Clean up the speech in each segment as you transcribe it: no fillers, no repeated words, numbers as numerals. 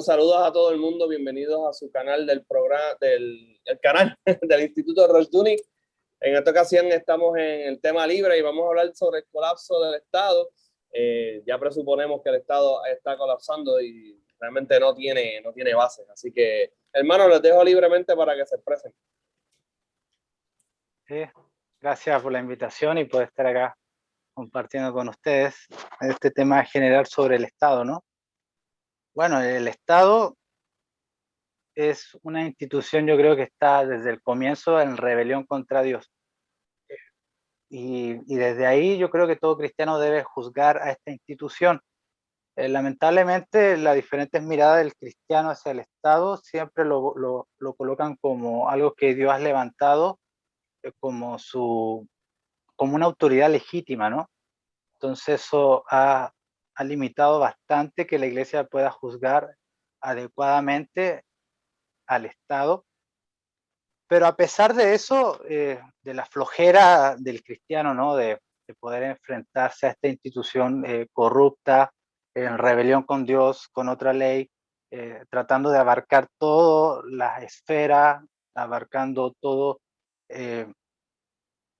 Bueno, saludos a todo el mundo, bienvenidos a su canal del programa, el canal del Instituto Rushdoony. En esta ocasión estamos en el tema libre y vamos a hablar sobre el colapso del Estado. Ya presuponemos que el Estado está colapsando y realmente no tiene bases. Así que, hermano, les dejo libremente para que se expresen. Sí, gracias por la invitación y por estar acá compartiendo con ustedes este tema general sobre el Estado, ¿no? Bueno, el Estado es una institución, yo creo que está desde el comienzo en rebelión contra Dios. Y desde ahí yo creo que todo cristiano debe juzgar a esta institución. Lamentablemente, las diferentes miradas del cristiano hacia el Estado siempre lo colocan como algo que Dios ha levantado como como una autoridad legítima, ¿no? Entonces eso ha limitado bastante que la iglesia pueda juzgar adecuadamente al Estado. Pero a pesar de eso, de la flojera del cristiano, ¿no? De poder enfrentarse a esta institución corrupta, en rebelión con Dios, con otra ley, tratando de abarcar todas las esferas, abarcando todo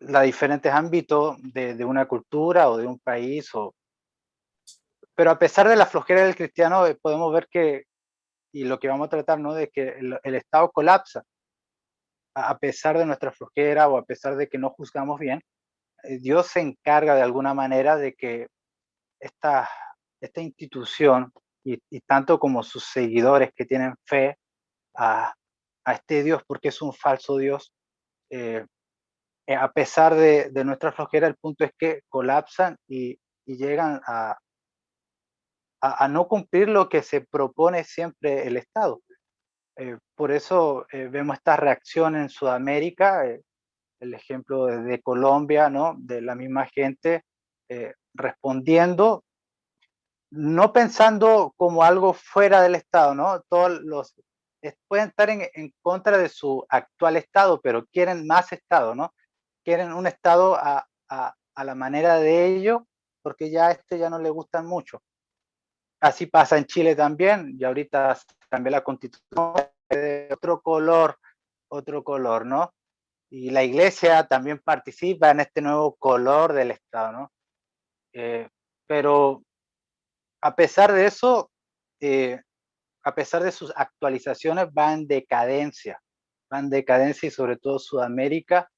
los diferentes ámbitos de una cultura o de un país. Pero a pesar de la flojera del cristiano, podemos ver que, y lo que vamos a tratar, ¿no? De que el Estado colapsa, a pesar de nuestra flojera o a pesar de que no juzgamos bien. Dios se encarga de alguna manera de que esta, esta institución y tanto como sus seguidores que tienen fe a, a este Dios, porque es un falso Dios, eh, a pesar de nuestra flojera, el punto es que colapsan y llegan a no cumplir lo que se propone siempre el Estado. Por eso vemos esta reacción en Sudamérica, el ejemplo de Colombia, ¿no? De la misma gente respondiendo, no pensando como algo fuera del Estado, ¿no? Todos los pueden estar en contra de su actual Estado, pero quieren más Estado, ¿no? Quieren un Estado a la manera de ellos, porque ya ya no le gustan mucho. Así pasa en Chile también, y ahorita cambió la constitución de otro color, ¿no? Y la iglesia también participa en este nuevo color del Estado, ¿no? Pero a pesar de eso, eh, a pesar de sus actualizaciones, va en decadencia y sobre todo Sudamérica,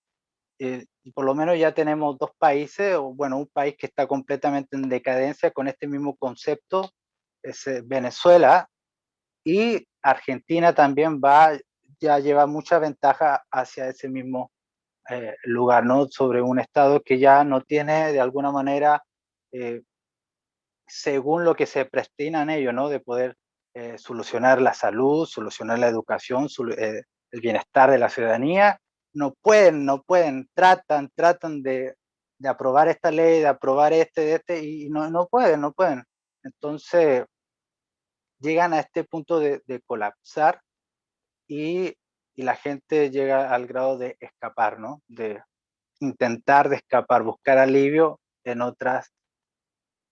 y por lo menos ya tenemos dos países, o bueno, un país que está completamente en decadencia con este mismo concepto, es Venezuela, y Argentina también ya lleva mucha ventaja hacia ese mismo lugar, ¿no? Sobre un Estado que ya no tiene de alguna manera, eh, según lo que se prestinan ellos, ¿no? De poder solucionar la salud, solucionar la educación, el bienestar de la ciudadanía. No pueden, tratan de aprobar esta ley, de aprobar y no pueden. Entonces llegan a este punto de colapsar y, y la gente llega al grado de escapar, ¿no? De intentar de escapar, buscar alivio en otras.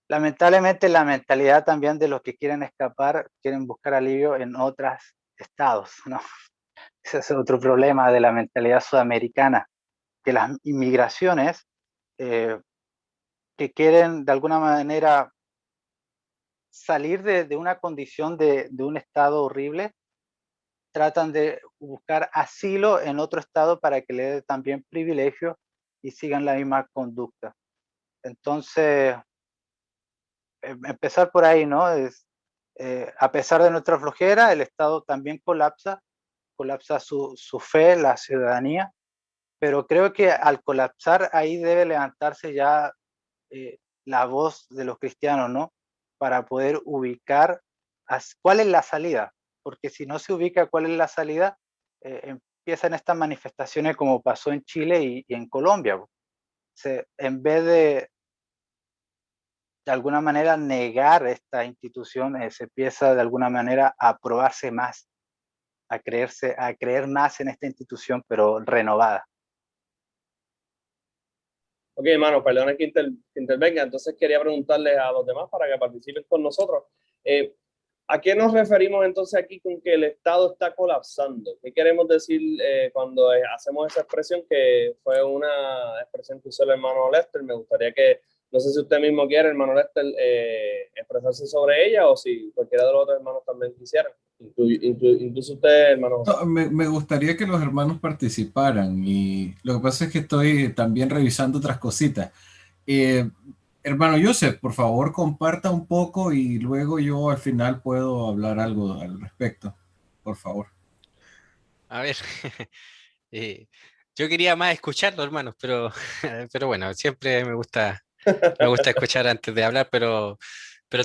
Lamentablemente la mentalidad también de los que quieren escapar, quieren buscar alivio en otros estados, ¿no? Ese es otro problema de la mentalidad sudamericana, que las inmigraciones eh, que quieren de alguna manera salir de una condición de un estado horrible, tratan de buscar asilo en otro estado para que le dé también privilegio y sigan la misma conducta. Entonces, empezar por ahí, ¿no? A pesar de nuestra flojera, el Estado también colapsa su fe, la ciudadanía, pero creo que al colapsar ahí debe levantarse ya eh, la voz de los cristianos, ¿no? Para poder ubicar cuál es la salida, porque si no se ubica cuál es la salida, empiezan estas manifestaciones como pasó en Chile y en Colombia. En vez de alguna manera negar esta institución, se empieza de alguna manera a aprobarse más, a creer más en esta institución, pero renovada. Ok, hermano, perdona que intervenga. Entonces quería preguntarles a los demás para que participen con nosotros. Eh, ¿A qué nos referimos entonces aquí con que el Estado está colapsando? ¿Qué queremos decir cuando hacemos esa expresión, que fue una expresión que usó el hermano Lester? Me gustaría que, no sé si usted mismo quiere, hermano Lester, expresarse sobre ella, o si cualquiera de los otros hermanos también quisiera. Incluso usted, hermano José. No, me gustaría que los hermanos participaran y lo que pasa es que estoy también revisando otras cositas. Eh, Hermano Joseph, por favor, comparta un poco y luego yo al final puedo hablar algo al respecto. Por favor. A ver, eh, yo quería más escucharlo, hermanos, pero, pero bueno, siempre me gusta escuchar antes de hablar, pero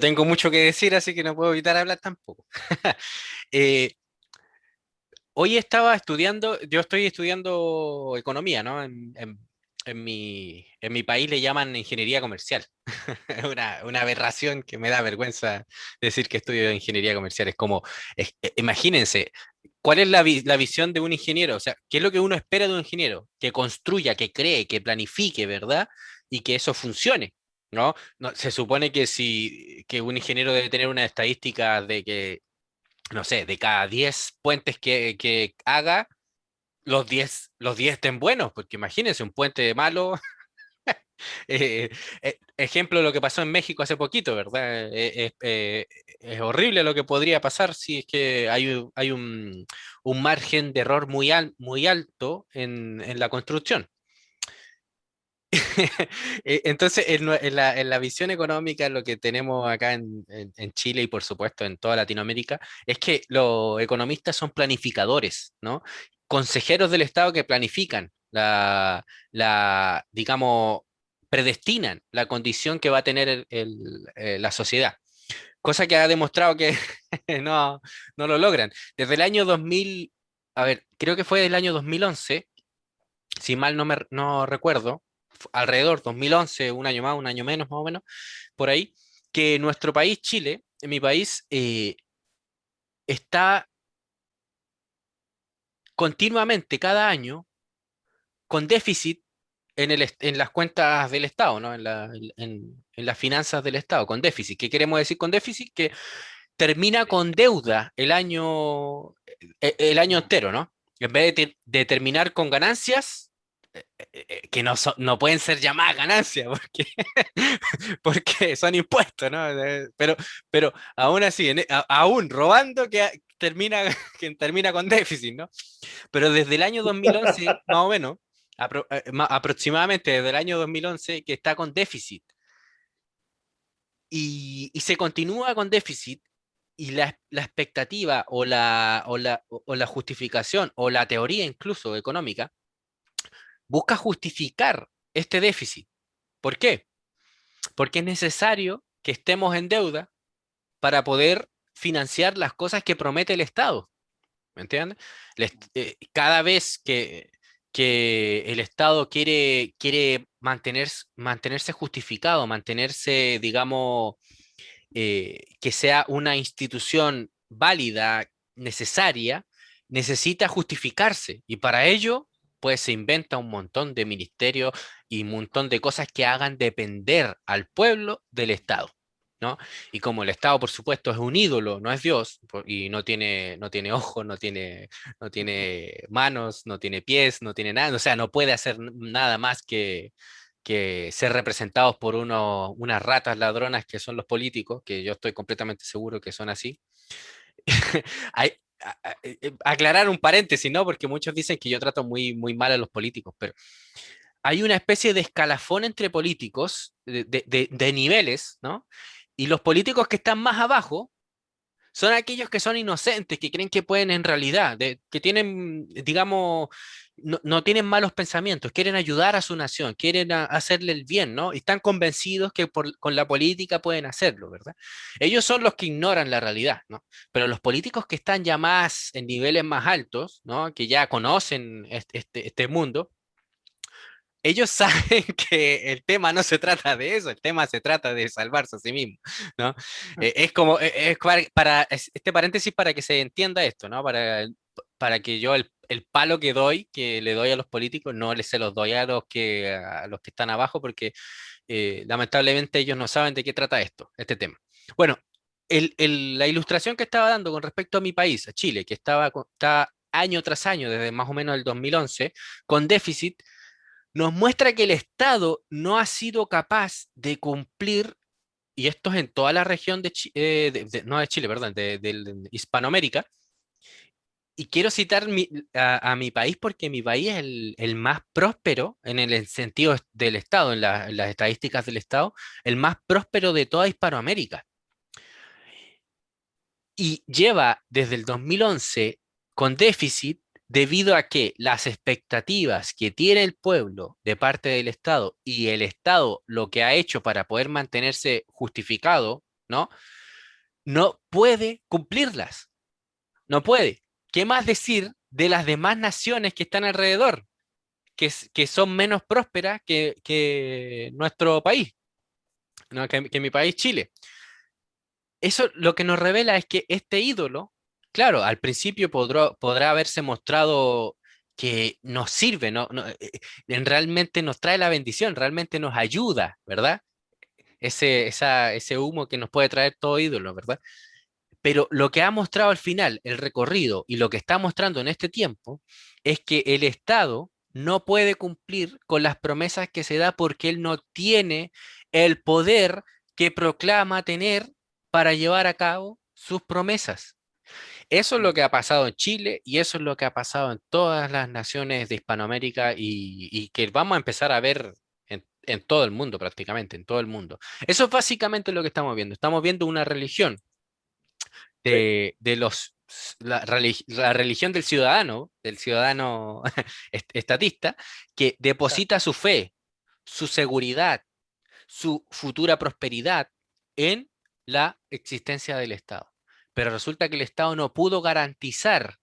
tengo mucho que decir, así que no puedo evitar hablar tampoco. Eh, Hoy estaba estudiando, yo estoy estudiando economía, ¿no? En mi país le llaman ingeniería comercial. Es una aberración que me da vergüenza decir que estudio ingeniería comercial. Es como, imagínense, ¿cuál es la visión de un ingeniero? O sea, ¿qué es lo que uno espera de un ingeniero? Que construya, que cree, que planifique, ¿verdad? Y que eso funcione. ¿No? Se supone que si que un ingeniero debe tener una estadística de que no sé, de cada 10 puentes que haga, los diez estén buenos, porque imagínense, un puente malo, ejemplo de lo que pasó en México hace poquito, ¿verdad? Es horrible lo que podría pasar si es que hay un margen de error muy alto en la construcción. Entonces, en la visión económica, lo que tenemos acá en Chile y por supuesto en toda Latinoamérica, es que los economistas son planificadores, ¿no? Consejeros del Estado que planifican digamos, predestinan la condición que va a tener la sociedad, cosa que ha demostrado que no, no lo logran. Desde el año 2000, a ver, creo que fue del año 2011, si mal no recuerdo, alrededor 2011, un año más, un año menos, más o menos, por ahí, que nuestro país, Chile, en mi país, está continuamente, cada año, con déficit en las cuentas del Estado, ¿no? En las finanzas del Estado, con déficit. ¿Qué queremos decir con déficit? Que termina con deuda el año entero, ¿no? En vez de terminar con ganancias, que no pueden ser llamadas ganancias, porque, porque son impuestos, ¿no? Pero aún así, aún robando que termina con déficit, ¿no? Pero desde el año 2011, más o menos, aproximadamente desde el año 2011, que está con déficit. Y se continúa con déficit, y la expectativa o la justificación o la teoría incluso económica busca justificar este déficit. ¿Por qué? Porque es necesario que estemos en deuda para poder financiar las cosas que promete el Estado. ¿Me entiendes? Cada vez que el Estado quiere mantenerse justificado, mantenerse, digamos, que sea una institución válida, necesaria, necesita justificarse. Y para ello, pues se inventa un montón de ministerios y un montón de cosas que hagan depender al pueblo del Estado. ¿No? Y como el Estado, por supuesto, es un ídolo, no es Dios, y no tiene ojos, no tiene manos, no tiene pies, no tiene nada, o sea, no puede hacer nada más que ser representados por unas ratas ladronas que son los políticos, que yo estoy completamente seguro que son así. Hay, aclarar un paréntesis, ¿no? Porque muchos dicen que yo trato muy, muy mal a los políticos, pero hay una especie de escalafón entre políticos, de niveles, ¿no? Y los políticos que están más abajo son aquellos que son inocentes, que creen que pueden en realidad, que tienen, digamos, no tienen malos pensamientos, quieren ayudar a su nación, quieren hacerle el bien, ¿no? Y están convencidos que con la política pueden hacerlo, ¿verdad? Ellos son los que ignoran la realidad, ¿no? Pero los políticos que están ya más en niveles más altos, ¿no? Que ya conocen este mundo, ellos saben que el tema no se trata de eso, el tema se trata de salvarse a sí mismo, ¿no? Es como, este paréntesis para que se entienda esto, ¿no? Para que yo el palo que le doy a los políticos, no se los doy a los que están abajo, porque lamentablemente ellos no saben de qué trata este tema. Bueno, la ilustración que estaba dando con respecto a mi país, a Chile, que está año tras año, desde más o menos el 2011, con déficit, nos muestra que el Estado no ha sido capaz de cumplir, y esto es en toda la región no de Chile, perdón, de Hispanoamérica. Y quiero citar a mi país porque mi país es el más próspero en el sentido del Estado, en las estadísticas del Estado, el más próspero de toda Hispanoamérica. Y lleva desde el 2011 con déficit debido a que las expectativas que tiene el pueblo de parte del Estado y el Estado lo que ha hecho para poder mantenerse justificado, ¿no? No puede cumplirlas, no puede. ¿Qué más decir de las demás naciones que están alrededor, que son menos prósperas que nuestro país, ¿no? Que mi país, Chile? Eso lo que nos revela es que este ídolo, claro, al principio podrá haberse mostrado que nos sirve, realmente nos trae la bendición, realmente nos ayuda, ¿verdad? Ese humo que nos puede traer todo ídolo, ¿verdad? Pero lo que ha mostrado al final, el recorrido, y lo que está mostrando en este tiempo, es que el Estado no puede cumplir con las promesas que se da porque él no tiene el poder que proclama tener para llevar a cabo sus promesas. Eso es lo que ha pasado en Chile y eso es lo que ha pasado en todas las naciones de Hispanoamérica y que vamos a empezar a ver en todo el mundo prácticamente, en todo el mundo. Eso es básicamente lo que estamos viendo. Estamos viendo una religión Sí, la religión del ciudadano estatista, que deposita su fe, su seguridad, su futura prosperidad en la existencia del Estado. Pero resulta que el Estado no pudo garantizar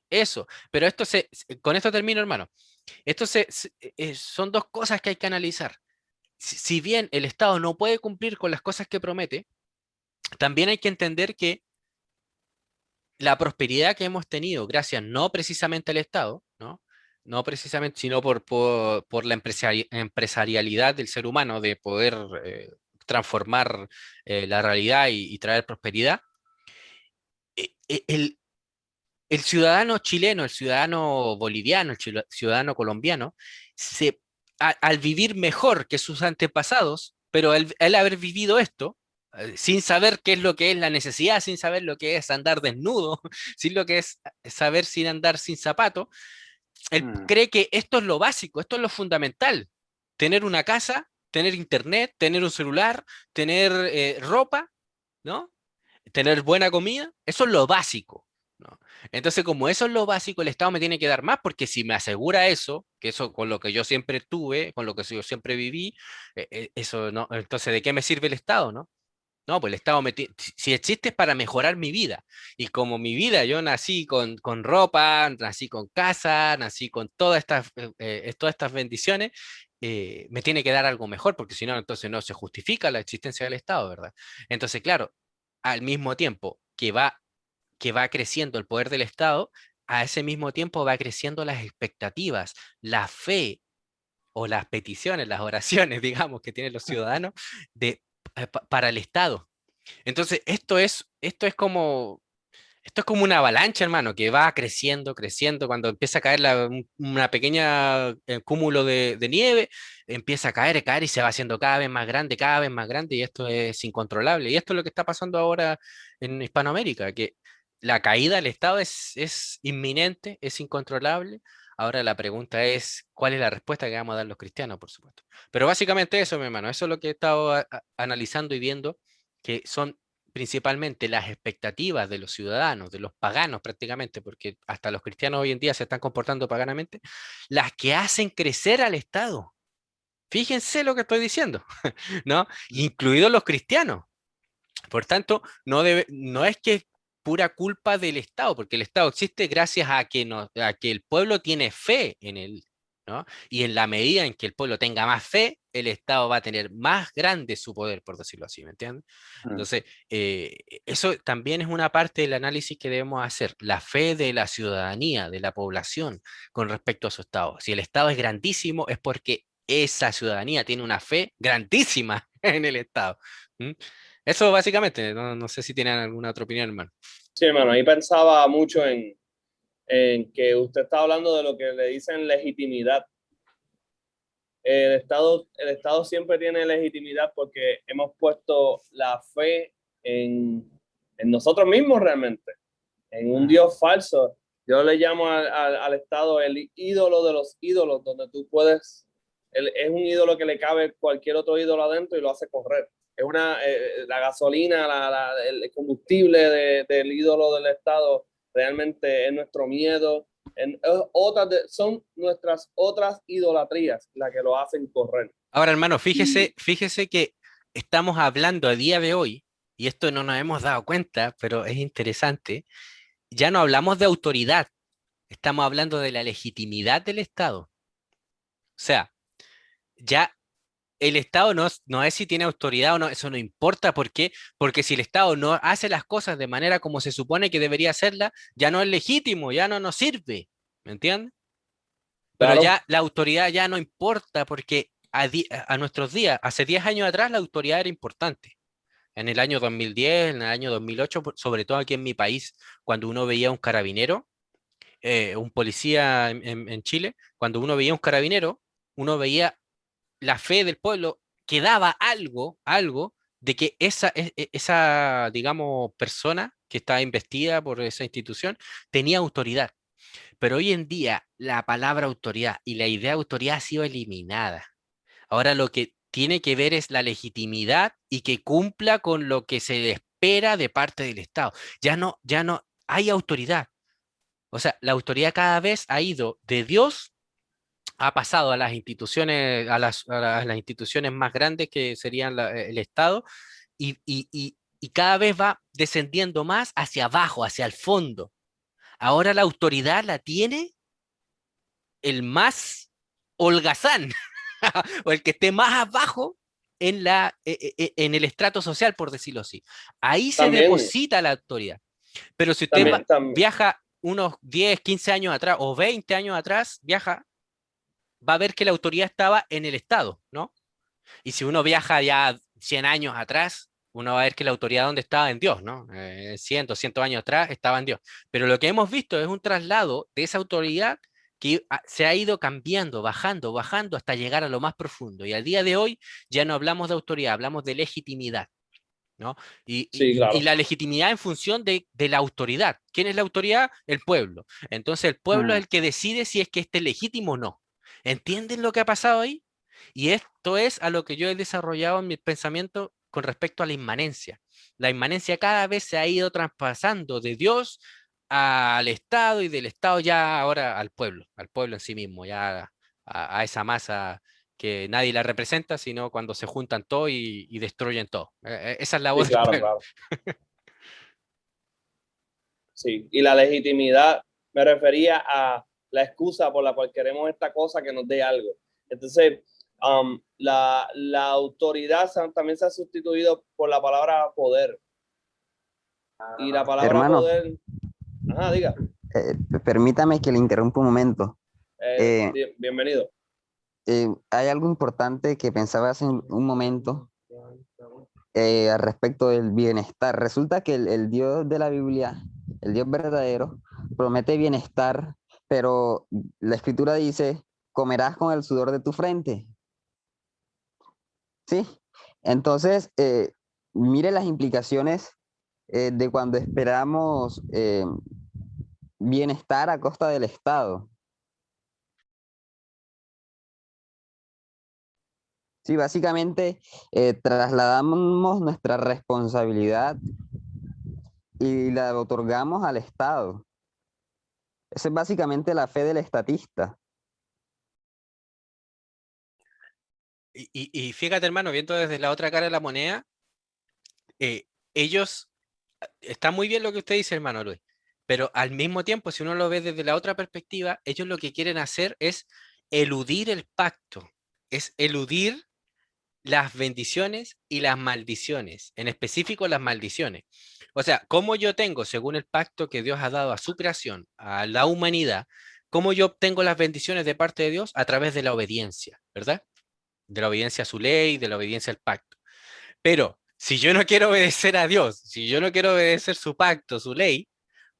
eso. Pero con esto termino, hermano. Son dos cosas que hay que analizar. Si bien el Estado no puede cumplir con las cosas que promete, también hay que entender que la prosperidad que hemos tenido, gracias no precisamente al Estado, ¿no? No precisamente, sino por la empresarialidad del ser humano de poder transformar la realidad y traer prosperidad. e- e- El, el ciudadano chileno, el ciudadano boliviano, el ciudadano colombiano, al vivir mejor que sus antepasados, pero al haber vivido esto, sin saber qué es lo que es la necesidad, sin saber lo que es andar desnudo, sin lo que es saber sin andar sin zapato, él cree que esto es lo básico, esto es lo fundamental. Tener una casa, tener internet, tener un celular, tener ropa, ¿no? Tener buena comida, eso es lo básico, ¿no? Entonces, como eso es lo básico, el Estado me tiene que dar más, porque si me asegura eso, que eso con lo que yo siempre tuve, con lo que yo siempre viví, eso no, entonces, ¿de qué me sirve el Estado, no? No, pues el Estado si existe es para mejorar mi vida. Y como mi vida, yo nací con ropa, nací con casa, nací con todas estas bendiciones, me tiene que dar algo mejor, porque si no, entonces no se justifica la existencia del Estado, ¿verdad? Entonces, claro, al mismo tiempo que va creciendo el poder del Estado, a ese mismo tiempo va creciendo las expectativas, la fe o las peticiones, las oraciones, digamos, que tienen los ciudadanos para el Estado. Entonces, esto es como una avalancha, hermano, que va creciendo, creciendo. Cuando empieza a caer una pequeña cúmulo de nieve, empieza a caer y se va haciendo cada vez más grande, y esto es incontrolable. Y esto es lo que está pasando ahora en Hispanoamérica, que la caída del Estado es inminente, es incontrolable. Ahora la pregunta es, ¿cuál es la respuesta que vamos a dar los cristianos, por supuesto? Pero básicamente eso, mi hermano, eso es lo que he estado analizando y viendo, que son principalmente las expectativas de los ciudadanos, de los paganos prácticamente, porque hasta los cristianos hoy en día se están comportando paganamente, las que hacen crecer al Estado. Fíjense lo que estoy diciendo, ¿no? Incluidos los cristianos. Por tanto, no es que es pura culpa del Estado, porque el Estado existe gracias a que, a que el pueblo tiene fe en él, ¿no? Y en la medida en que el pueblo tenga más fe, el Estado va a tener más grande su poder, por decirlo así, ¿me entiendes? Entonces, eso también es una parte del análisis que debemos hacer, la fe de la ciudadanía, de la población con respecto a su Estado. Si el Estado es grandísimo, es porque esa ciudadanía tiene una fe grandísima en el Estado. ¿Mm? Eso básicamente, no sé si tienen alguna otra opinión, hermano. Sí, hermano, ahí pensaba mucho en que usted está hablando de lo que le dicen legitimidad. El Estado siempre tiene legitimidad porque hemos puesto la fe en nosotros mismos realmente, en un Dios falso. Yo le llamo al Estado el ídolo de los ídolos, donde tú puedes, es un ídolo que le cabe cualquier otro ídolo adentro y lo hace correr. Es la gasolina, el combustible del ídolo del Estado realmente es nuestro miedo. Son nuestras otras idolatrías las que lo hacen correr. Ahora, hermano, fíjese que estamos hablando a día de hoy, y esto no nos hemos dado cuenta, pero es interesante, ya no hablamos de autoridad, estamos hablando de la legitimidad del Estado. O sea, ya el Estado no es si tiene autoridad o no, eso no importa. ¿Por qué? Porque si el Estado no hace las cosas de manera como se supone que debería hacerla, ya no es legítimo, ya no nos sirve. ¿Me entiendes? Pero Claro, ya la autoridad ya no importa porque a nuestros días, hace 10 años atrás, la autoridad era importante. En el año 2010, en el año 2008, sobre todo aquí en mi país, cuando uno veía un carabinero, un policía en Chile, cuando uno veía un carabinero, uno veía la fe del pueblo, que daba algo de que esa, digamos, persona que estaba investida por esa institución tenía autoridad. Pero hoy en día la palabra autoridad y la idea de autoridad ha sido eliminada. Ahora lo que tiene que ver es la legitimidad y que cumpla con lo que se espera de parte del Estado. Ya no hay autoridad. O sea, la autoridad cada vez ha ido de Dios, ha pasado a las instituciones, a las instituciones más grandes que serían el Estado, y cada vez va descendiendo más hacia abajo, hacia el fondo. Ahora la autoridad la tiene el más holgazán o el que esté más abajo en el estrato social, por decirlo así. Ahí se también, deposita la autoridad. Pero si usted también, también. viaja unos 10, 15 años atrás o 20 años atrás, va a ver que la autoridad estaba en el Estado, ¿no? Y si uno viaja ya 100 años atrás, uno va a ver que la autoridad donde estaba en Dios, ¿no? 100, 200 años atrás estaba en Dios. Pero lo que hemos visto es un traslado de esa autoridad que se ha ido cambiando, bajando, bajando hasta llegar a lo más profundo. Y al día de hoy ya no hablamos de autoridad, hablamos de legitimidad, ¿no? Sí, Y claro. la legitimidad en función de la autoridad. ¿Quién es la autoridad? El pueblo. Entonces el pueblo es Mm. el que decide si es que esté legítimo o no. ¿Entienden lo que ha pasado ahí? Y esto es a lo que yo he desarrollado en mi pensamiento con respecto a la inmanencia. La inmanencia cada vez se ha ido traspasando de Dios al Estado y del Estado ya ahora al pueblo en sí mismo, ya a esa masa que nadie la representa, sino cuando se juntan todos y destruyen todo. Esa es la Sí, voz del claro, pueblo. claro. Sí. Y la legitimidad me refería a la excusa por la cual queremos esta cosa que nos dé algo. Entonces, la autoridad también se ha sustituido por la palabra poder. Y la palabra Hermano, poder, ajá, diga, permítame que le interrumpa un momento. Eh, bienvenido. Hay algo importante que pensaba hace un momento al respecto del bienestar. Resulta que el Dios de la Biblia, el Dios verdadero, promete bienestar, pero la escritura dice, comerás con el sudor de tu frente. ¿Sí? Entonces, mire las implicaciones de cuando esperamos bienestar a costa del Estado. Sí, básicamente trasladamos nuestra responsabilidad y la otorgamos al Estado. Esa es básicamente la fe del estatista. Y fíjate, hermano, viendo desde la otra cara de la moneda, ellos, está muy bien lo que usted dice, hermano Luis, pero al mismo tiempo, si uno lo ve desde la otra perspectiva, ellos lo que quieren hacer es eludir el pacto, es eludir las bendiciones y las maldiciones, en específico las maldiciones. O sea, como yo tengo, según el pacto que Dios ha dado a su creación, a la humanidad, cómo yo obtengo las bendiciones de parte de Dios a través de la obediencia, ¿verdad? De la obediencia a su ley, de la obediencia al pacto. Pero si yo no quiero obedecer a Dios, si yo no quiero obedecer su pacto, su ley,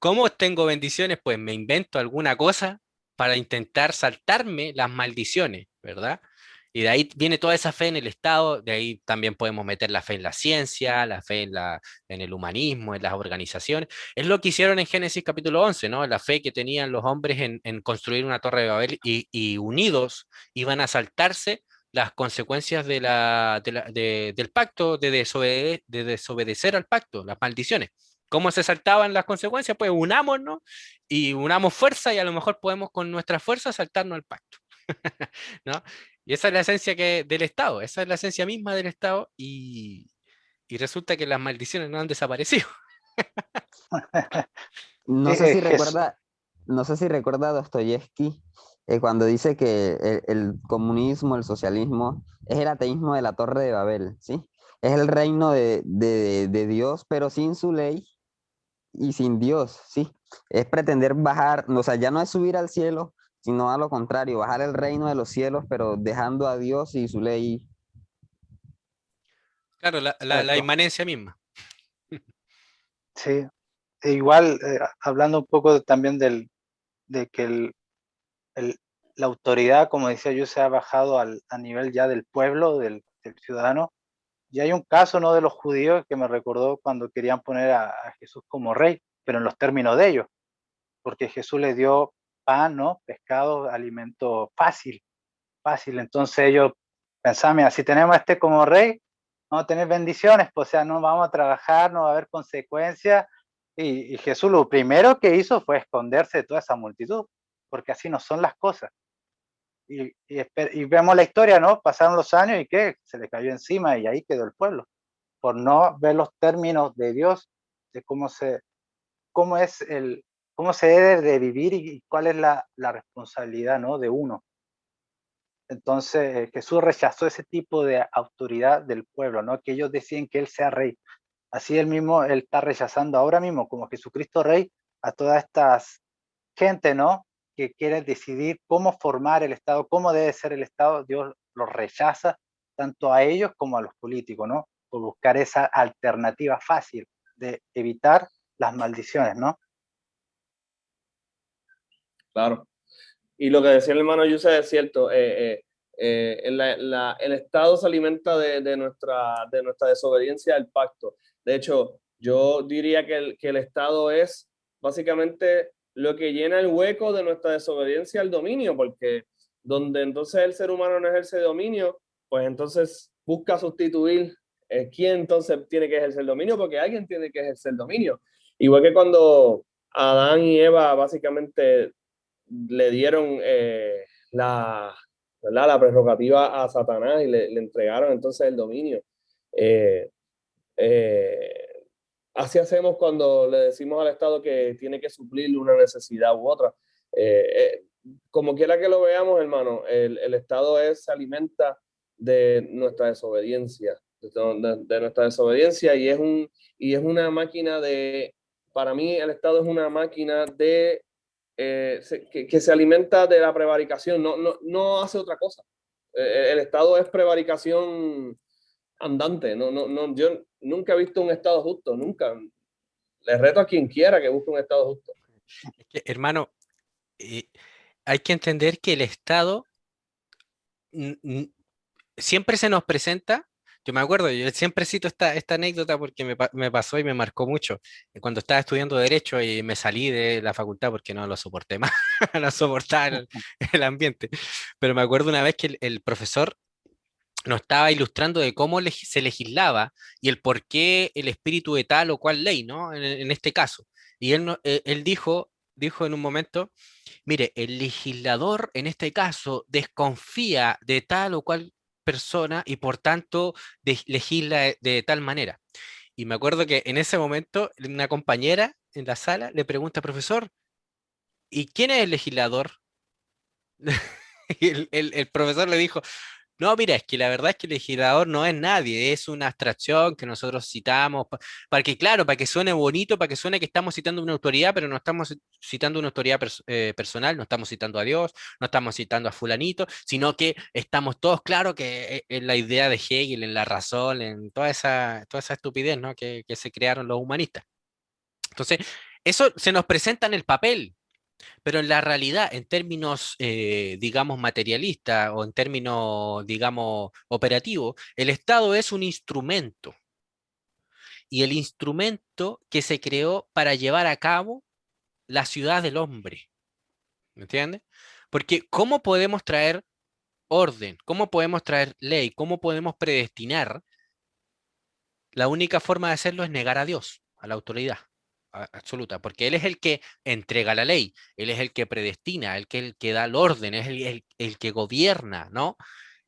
¿cómo obtengo bendiciones? Pues me invento alguna cosa para intentar saltarme las maldiciones, ¿verdad? Y de ahí viene toda esa fe en el Estado, de ahí también podemos meter la fe en la ciencia, la fe en el humanismo, en las organizaciones. Es lo que hicieron en Génesis capítulo 11, ¿no? La fe que tenían los hombres en construir una torre de Babel y unidos iban a saltarse las consecuencias del pacto, de desobedecer al pacto, las maldiciones. ¿Cómo se saltaban las consecuencias? Pues unámonos y unamos fuerza y a lo mejor podemos con nuestra fuerza saltarnos al pacto, ¿no? Y esa es la esencia del Estado, esa es la esencia misma del Estado y resulta que las maldiciones no han desaparecido. No sé si recuerda, no sé si recuerda a Dostoyevsky cuando dice que el comunismo, el socialismo, es el ateísmo de la Torre de Babel, ¿sí? Es el reino de Dios, pero sin su ley y sin Dios, ¿sí? Es pretender bajar, o sea, ya no es subir al cielo, sino a lo contrario, bajar el reino de los cielos, pero dejando a Dios y su ley. Claro, la Exacto. inmanencia misma. Sí, e igual, hablando un poco también de que la autoridad, como decía yo, se ha bajado a nivel ya del pueblo, del ciudadano. Y hay un caso, ¿no?, de los judíos que me recordó cuando querían poner a Jesús como rey, pero en los términos de ellos, porque Jesús les dio pan, ¿no?, pescado, alimento fácil, fácil. Entonces ellos pensaban, mira, si tenemos a este como rey, vamos a tener bendiciones, pues, o sea, no vamos a trabajar, no va a haber consecuencias. Y Jesús lo primero que hizo fue esconderse de toda esa multitud, porque así no son las cosas. Y vemos la historia, ¿no? Pasaron los años y ¿qué? Se le cayó encima y ahí quedó el pueblo, por no ver los términos de Dios, de cómo es cómo se debe de vivir y cuál es la responsabilidad, ¿no?, de uno. Entonces Jesús rechazó ese tipo de autoridad del pueblo, ¿no? Que ellos decían que Él sea rey. Así Él mismo, Él está rechazando ahora mismo como Jesucristo rey a todas estas gente, ¿no?, que quiere decidir cómo formar el Estado, cómo debe ser el Estado. Dios los rechaza tanto a ellos como a los políticos, ¿no? Por buscar esa alternativa fácil de evitar las maldiciones, ¿no? Claro. Y lo que decía el hermano Yuse es cierto. El Estado se alimenta de nuestra desobediencia al pacto. De hecho, yo diría que el Estado es básicamente lo que llena el hueco de nuestra desobediencia al dominio, porque donde entonces el ser humano no ejerce dominio, pues entonces busca sustituir quién entonces tiene que ejercer dominio, porque alguien tiene que ejercer dominio. Igual que cuando Adán y Eva básicamente le dieron la prerrogativa a Satanás y le entregaron entonces el dominio. Eh, eh, Así hacemos cuando le decimos al Estado que tiene que suplir una necesidad u otra. Eh, eh, Como quiera que lo veamos, hermano, el Estado se alimenta de nuestra desobediencia, de nuestra desobediencia y es una máquina para mí el Estado es una máquina que se alimenta de la prevaricación, no hace otra cosa. El Estado es prevaricación andante. Yo nunca he visto un Estado justo, nunca. Le reto a quien quiera que busque un Estado justo. Es que, hermano, hay que entender que el Estado siempre se nos presenta. Yo me acuerdo, yo siempre cito esta anécdota porque me pasó y me marcó mucho. Cuando estaba estudiando Derecho y me salí de la facultad porque no lo soporté más, no soportaba el ambiente. Pero me acuerdo una vez que el profesor nos estaba ilustrando de cómo se legislaba y el por qué el espíritu de tal o cual ley, ¿no? En este caso. Y él dijo en un momento, mire, el legislador en este caso desconfía de tal o cual persona y por tanto legisla de tal manera. Y me acuerdo que en ese momento una compañera en la sala le pregunta, profesor, ¿y quién es el legislador? Y el profesor le dijo, No, mira, es que la verdad es que el legislador no es nadie, es una abstracción que nosotros citamos, para que, claro, para que suene bonito, para que suene que estamos citando una autoridad, pero no estamos citando una autoridad personal, no estamos citando a Dios, no estamos citando a fulanito, sino que estamos todos claros que en la idea de Hegel, en la razón, en toda esa estupidez, ¿no? que se crearon los humanistas. Entonces, eso se nos presenta en el papel, pero en la realidad, en términos, digamos, materialistas o en términos, digamos, operativos, el Estado es un instrumento y el instrumento que se creó para llevar a cabo la ciudad del hombre. ¿Me entiendes? Porque ¿cómo podemos traer orden? ¿Cómo podemos traer ley? ¿Cómo podemos predestinar? La única forma de hacerlo es negar a Dios, a la autoridad absoluta, porque Él es el que entrega la ley, Él es el que predestina, el que da el orden, es el que gobierna, ¿no?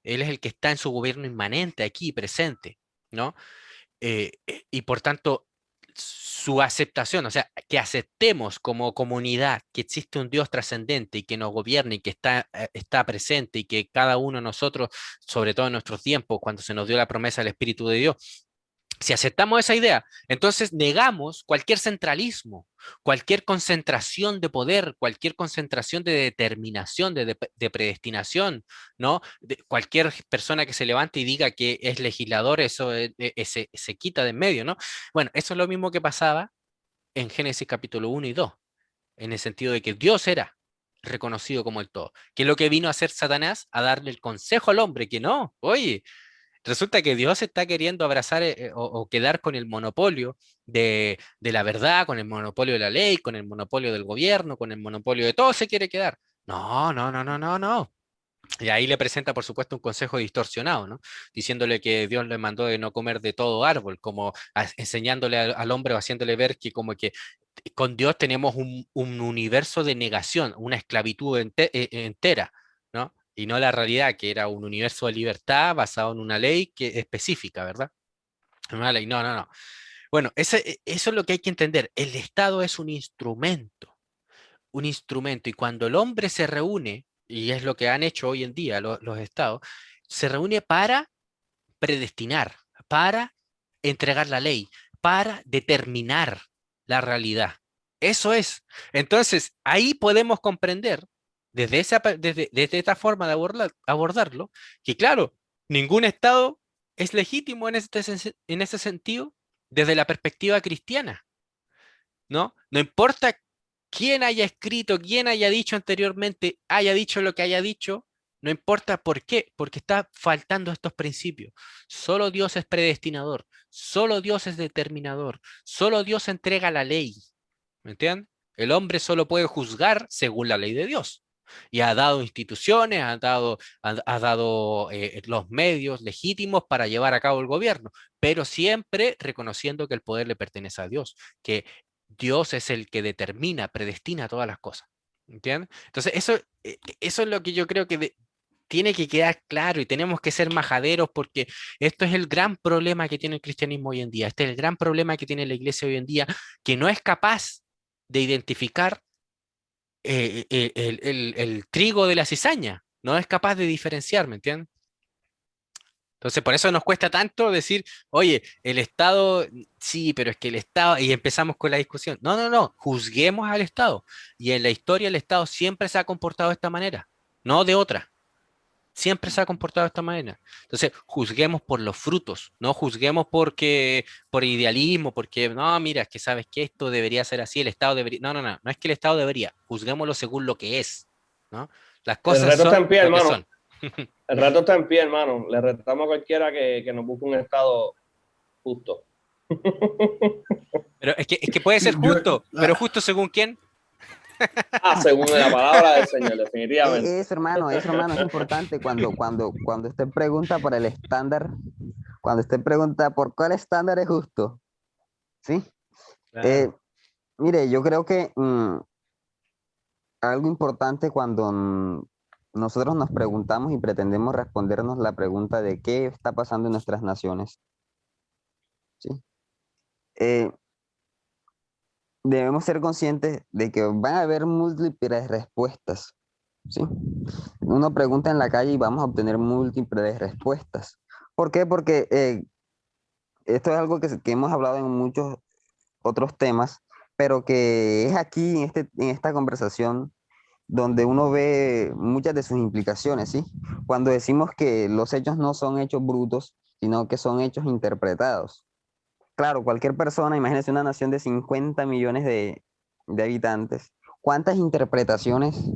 Él es el que está en su gobierno inmanente aquí, presente, ¿no? Y por tanto, su aceptación, o sea, que aceptemos como comunidad que existe un Dios trascendente y que nos gobierna y que está presente y que cada uno de nosotros, sobre todo en nuestros tiempos, cuando se nos dio la promesa del Espíritu de Dios, si aceptamos esa idea, entonces negamos cualquier centralismo, cualquier concentración de poder, cualquier concentración de determinación, de predestinación, ¿no? Cualquier persona que se levante y diga que es legislador, eso se quita de en medio, ¿no? Bueno, eso es lo mismo que pasaba en Génesis capítulo 1 y 2, en el sentido de que Dios era reconocido como el todo. ¿Qué es lo que vino a hacer Satanás? A darle el consejo al hombre, que no, oye, resulta que Dios está queriendo abrazar o quedar con el monopolio de la verdad, con el monopolio de la ley, con el monopolio del gobierno, con el monopolio de todo se quiere quedar. No, no, no, no, no, no. Y ahí le presenta, por supuesto, un consejo distorsionado, ¿no? Diciéndole que Dios le mandó de no comer de todo árbol, como enseñándole al hombre o haciéndole ver que como que con Dios tenemos un universo de negación, una esclavitud entera, ¿no? Y no la realidad, que era un universo de libertad basado en una ley que específica, ¿verdad? Una ley, no, no, no. Bueno, eso es lo que hay que entender. El Estado es un instrumento, y cuando el hombre se reúne, y es lo que han hecho hoy en día los estados, se reúne para predestinar, para entregar la ley, para determinar la realidad. Eso es. Entonces, ahí podemos comprender, desde esta forma de abordarlo, que claro, ningún Estado es legítimo en ese sentido desde la perspectiva cristiana, ¿no? No importa quién haya escrito, quién haya dicho anteriormente, haya dicho lo que haya dicho, no importa por qué, porque está faltando estos principios. Solo Dios es predestinador, solo Dios es determinador, solo Dios entrega la ley. ¿Me entienden? El hombre solo puede juzgar según la ley de Dios. Y ha dado instituciones, ha dado los medios legítimos para llevar a cabo el gobierno, pero siempre reconociendo que el poder le pertenece a Dios, que Dios es el que determina, predestina todas las cosas. ¿Entiendes? Entonces, eso es lo que yo creo que tiene que quedar claro, y tenemos que ser majaderos, porque esto es el gran problema que tiene el cristianismo hoy en día. Este es el gran problema que tiene la iglesia hoy en día, que no es capaz de identificar el trigo de la cizaña. No es capaz de diferenciar, ¿me entiendes? Entonces, por eso nos cuesta tanto decir, oye, el Estado, sí, pero es que el Estado, y empezamos con la discusión. No, no, no, juzguemos al Estado. Y en la historia el Estado siempre se ha comportado de esta manera, no de otra. Siempre se ha comportado de esta manera. Entonces, juzguemos por los frutos, no juzguemos por idealismo, porque, no, mira, es que sabes que esto debería ser así, el Estado debería. No, no, no, no es que el Estado debería, juzguémoslo según lo que es, ¿no? Las El cosas reto está son en pie, lo que hermano. son. El reto está en pie, hermano. Le retamos a cualquiera que nos busque un estado justo. Pero es que puede ser Yo, justo, pero justo según quién. Según la palabra del Señor, definitivamente. Eso, hermano, es importante cuando usted pregunta por el estándar, cuando usted pregunta por cuál estándar es justo, ¿sí? Eh, Claro. mire, yo creo que algo importante cuando nosotros nos preguntamos y pretendemos respondernos la pregunta de qué está pasando en nuestras naciones, ¿sí? Eh, debemos ser conscientes de que van a haber múltiples respuestas, ¿sí? Uno pregunta en la calle y vamos a obtener múltiples respuestas. ¿Por qué? Porque esto es algo que hemos hablado en muchos otros temas, pero que es aquí en esta conversación donde uno ve muchas de sus implicaciones, ¿sí? Cuando decimos que los hechos no son hechos brutos, sino que son hechos interpretados. Claro, cualquier persona, imagínese una nación de 50 millones de habitantes, ¿cuántas interpretaciones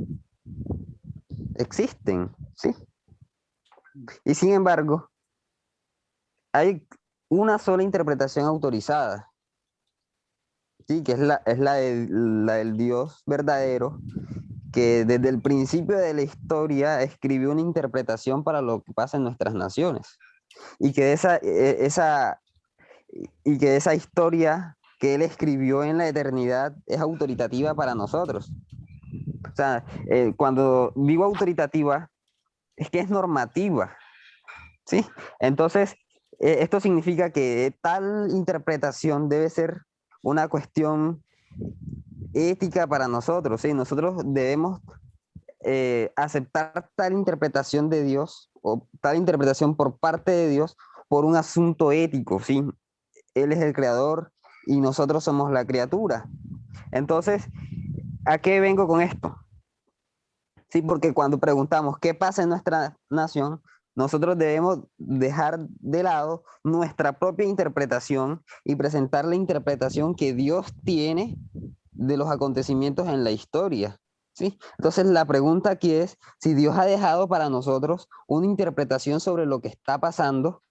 existen? ¿Sí? Y sin embargo, hay una sola interpretación autorizada, ¿sí? Que es la del Dios verdadero, que desde el principio de la historia escribió una interpretación para lo que pasa en nuestras naciones. Y que esa historia que él escribió en la eternidad es autoritativa para nosotros. O sea, cuando digo autoritativa, es que es normativa, ¿sí? Entonces, esto significa que tal interpretación debe ser una cuestión ética para nosotros, ¿sí? Nosotros debemos aceptar tal interpretación de Dios o tal interpretación por parte de Dios por un asunto ético, ¿sí? Él es el creador y nosotros somos la criatura. Entonces, ¿a qué vengo con esto? Sí, porque cuando preguntamos qué pasa en nuestra nación, nosotros debemos dejar de lado nuestra propia interpretación y presentar la interpretación que Dios tiene de los acontecimientos en la historia. ¿Sí? Entonces la pregunta aquí es si Dios ha dejado para nosotros una interpretación sobre lo que está pasando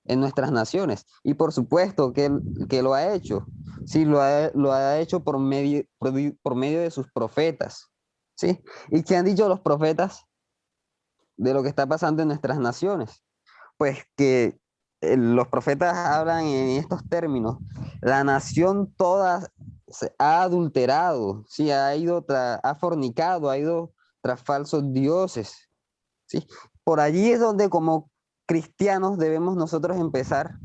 en nuestras naciones. Y por supuesto que lo ha hecho. Sí, lo ha hecho por medio de sus profetas. ¿Sí? ¿Y qué han dicho los profetas de lo que está pasando en nuestras naciones? Pues que los profetas hablan en estos términos. La nación toda se ha adulterado, ¿sí? Ha fornicado, ha ido tras falsos dioses, ¿sí? Por allí es donde como cristianos debemos nosotros empezar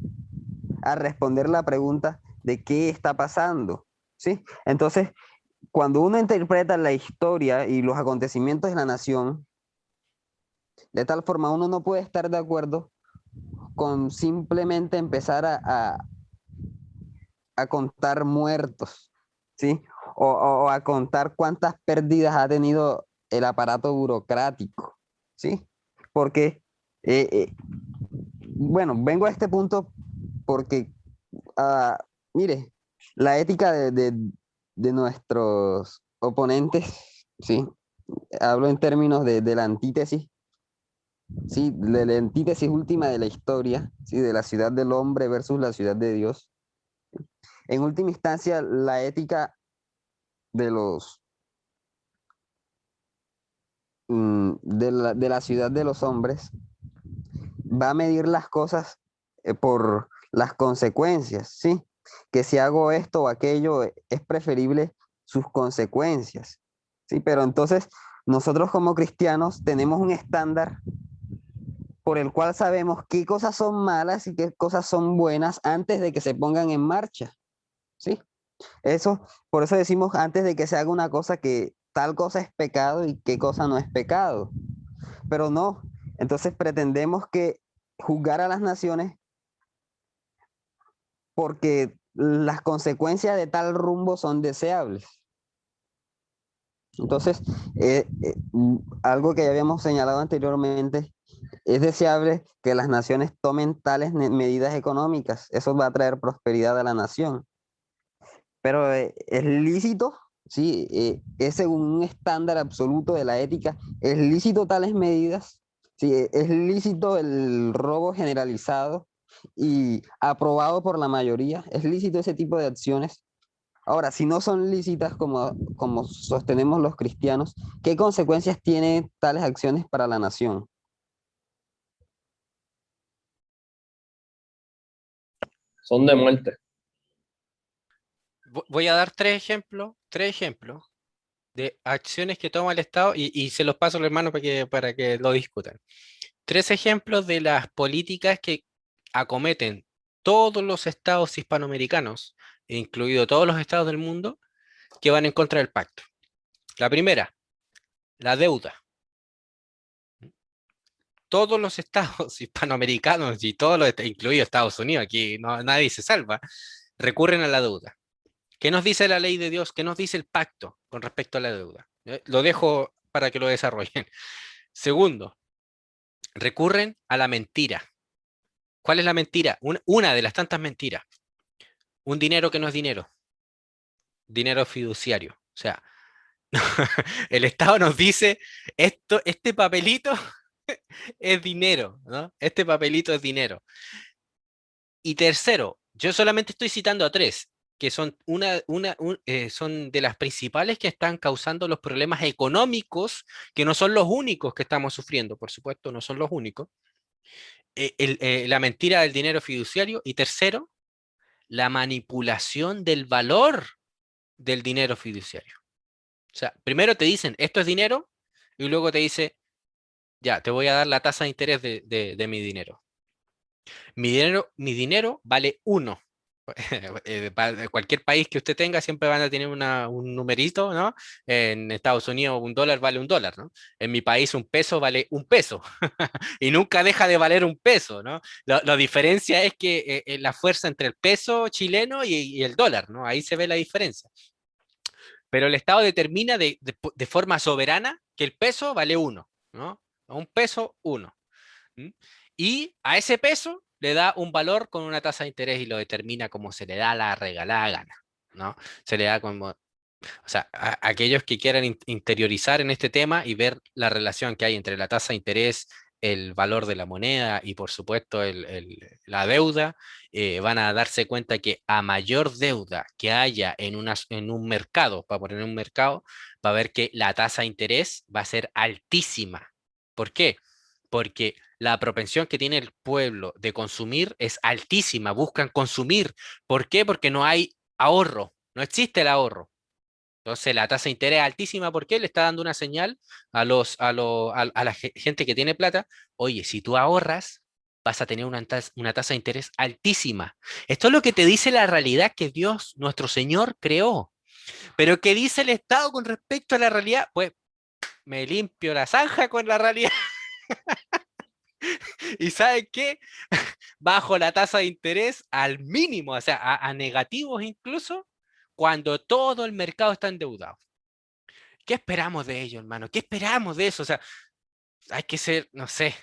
a responder la pregunta de qué está pasando, ¿sí? Entonces, cuando uno interpreta la historia y los acontecimientos de la nación, de tal forma uno no puede estar de acuerdo con simplemente empezar a contar muertos, ¿sí? O a contar cuántas pérdidas ha tenido el aparato burocrático, ¿sí? Porque, bueno, vengo a este punto porque, mire, la ética de nuestros oponentes, ¿sí? Hablo en términos de la antítesis, ¿sí? De la antítesis última de la historia, ¿sí? De la ciudad del hombre versus la ciudad de Dios. En última instancia, la ética de de la ciudad de los hombres va a medir las cosas por las consecuencias, ¿sí? Que si hago esto o aquello, es preferible sus consecuencias, ¿sí? Pero entonces, nosotros como cristianos tenemos un estándar por el cual sabemos qué cosas son malas y qué cosas son buenas antes de que se pongan en marcha, ¿sí? Eso, por eso decimos antes de que se haga una cosa que tal cosa es pecado y qué cosa no es pecado. Pero no, entonces pretendemos que juzgar a las naciones porque las consecuencias de tal rumbo son deseables. Entonces, algo que ya habíamos señalado anteriormente, es deseable que las naciones tomen tales medidas económicas. Eso va a traer prosperidad a la nación. Pero es lícito, sí, es según un estándar absoluto de la ética, es lícito tales medidas, sí, es lícito el robo generalizado y aprobado por la mayoría, es lícito ese tipo de acciones. Ahora, si no son lícitas como sostenemos los cristianos, ¿qué consecuencias tienen tales acciones para la nación? Son de muerte. Voy a dar tres ejemplos de acciones que toma el Estado y se los paso a los hermanos para que lo discutan. Tres ejemplos de las políticas que acometen todos los estados hispanoamericanos, incluido todos los estados del mundo, que van en contra del pacto. La primera, la deuda. Todos los estados hispanoamericanos y todos los, incluido Estados Unidos, aquí nadie se salva, recurren a la deuda. ¿Qué nos dice la ley de Dios? ¿Qué nos dice el pacto con respecto a la deuda? Lo dejo para que lo desarrollen. Segundo, recurren a la mentira. ¿Cuál es la mentira? Una de las tantas mentiras. Un dinero que no es dinero. Dinero fiduciario. O sea, el Estado nos dice, este papelito es dinero, ¿no? Este papelito es dinero. Y tercero, yo solamente estoy citando a tres, que son, son de las principales que están causando los problemas económicos, que no son los únicos que estamos sufriendo, por supuesto, no son los únicos. La mentira del dinero fiduciario. Y tercero, la manipulación del valor del dinero fiduciario. O sea, primero te dicen, esto es dinero, y luego te dice, ya, te voy a dar la tasa de interés de mi dinero. Mi dinero vale 1. Cualquier país que usted tenga siempre van a tener un numerito, ¿no? En Estados Unidos un dólar vale un dólar, ¿no? En mi país un peso vale un peso y nunca deja de valer un peso, ¿no? La diferencia es que la fuerza entre el peso chileno y el dólar, ¿no? Ahí se ve la diferencia. Pero el Estado determina de forma soberana que el peso vale 1, ¿no? Un peso, 1. ¿Mm? Y a ese peso le da un valor con una tasa de interés y lo determina como se le da la regalada gana, ¿no? Se le da como, o sea, aquellos que quieran interiorizar en este tema y ver la relación que hay entre la tasa de interés, el valor de la moneda y por supuesto la deuda, van a darse cuenta que a mayor deuda que haya en un mercado, para poner un mercado, va a ver que la tasa de interés va a ser altísima. ¿Por qué? Porque la propensión que tiene el pueblo de consumir es altísima, buscan consumir. ¿Por qué? Porque no hay ahorro, no existe el ahorro. Entonces la tasa de interés es altísima porque le está dando una señal a la gente que tiene plata, oye, si tú ahorras, vas a tener una tasa de interés altísima. Esto es lo que te dice la realidad que Dios, nuestro Señor, creó. Pero ¿qué dice el Estado con respecto a la realidad? Pues me limpio la zanja con la realidad. ¿Y saben qué? Bajo la tasa de interés al mínimo, o sea, a negativos incluso, cuando todo el mercado está endeudado. ¿Qué esperamos de ello, hermano? ¿Qué esperamos de eso? O sea, hay que ser, no sé,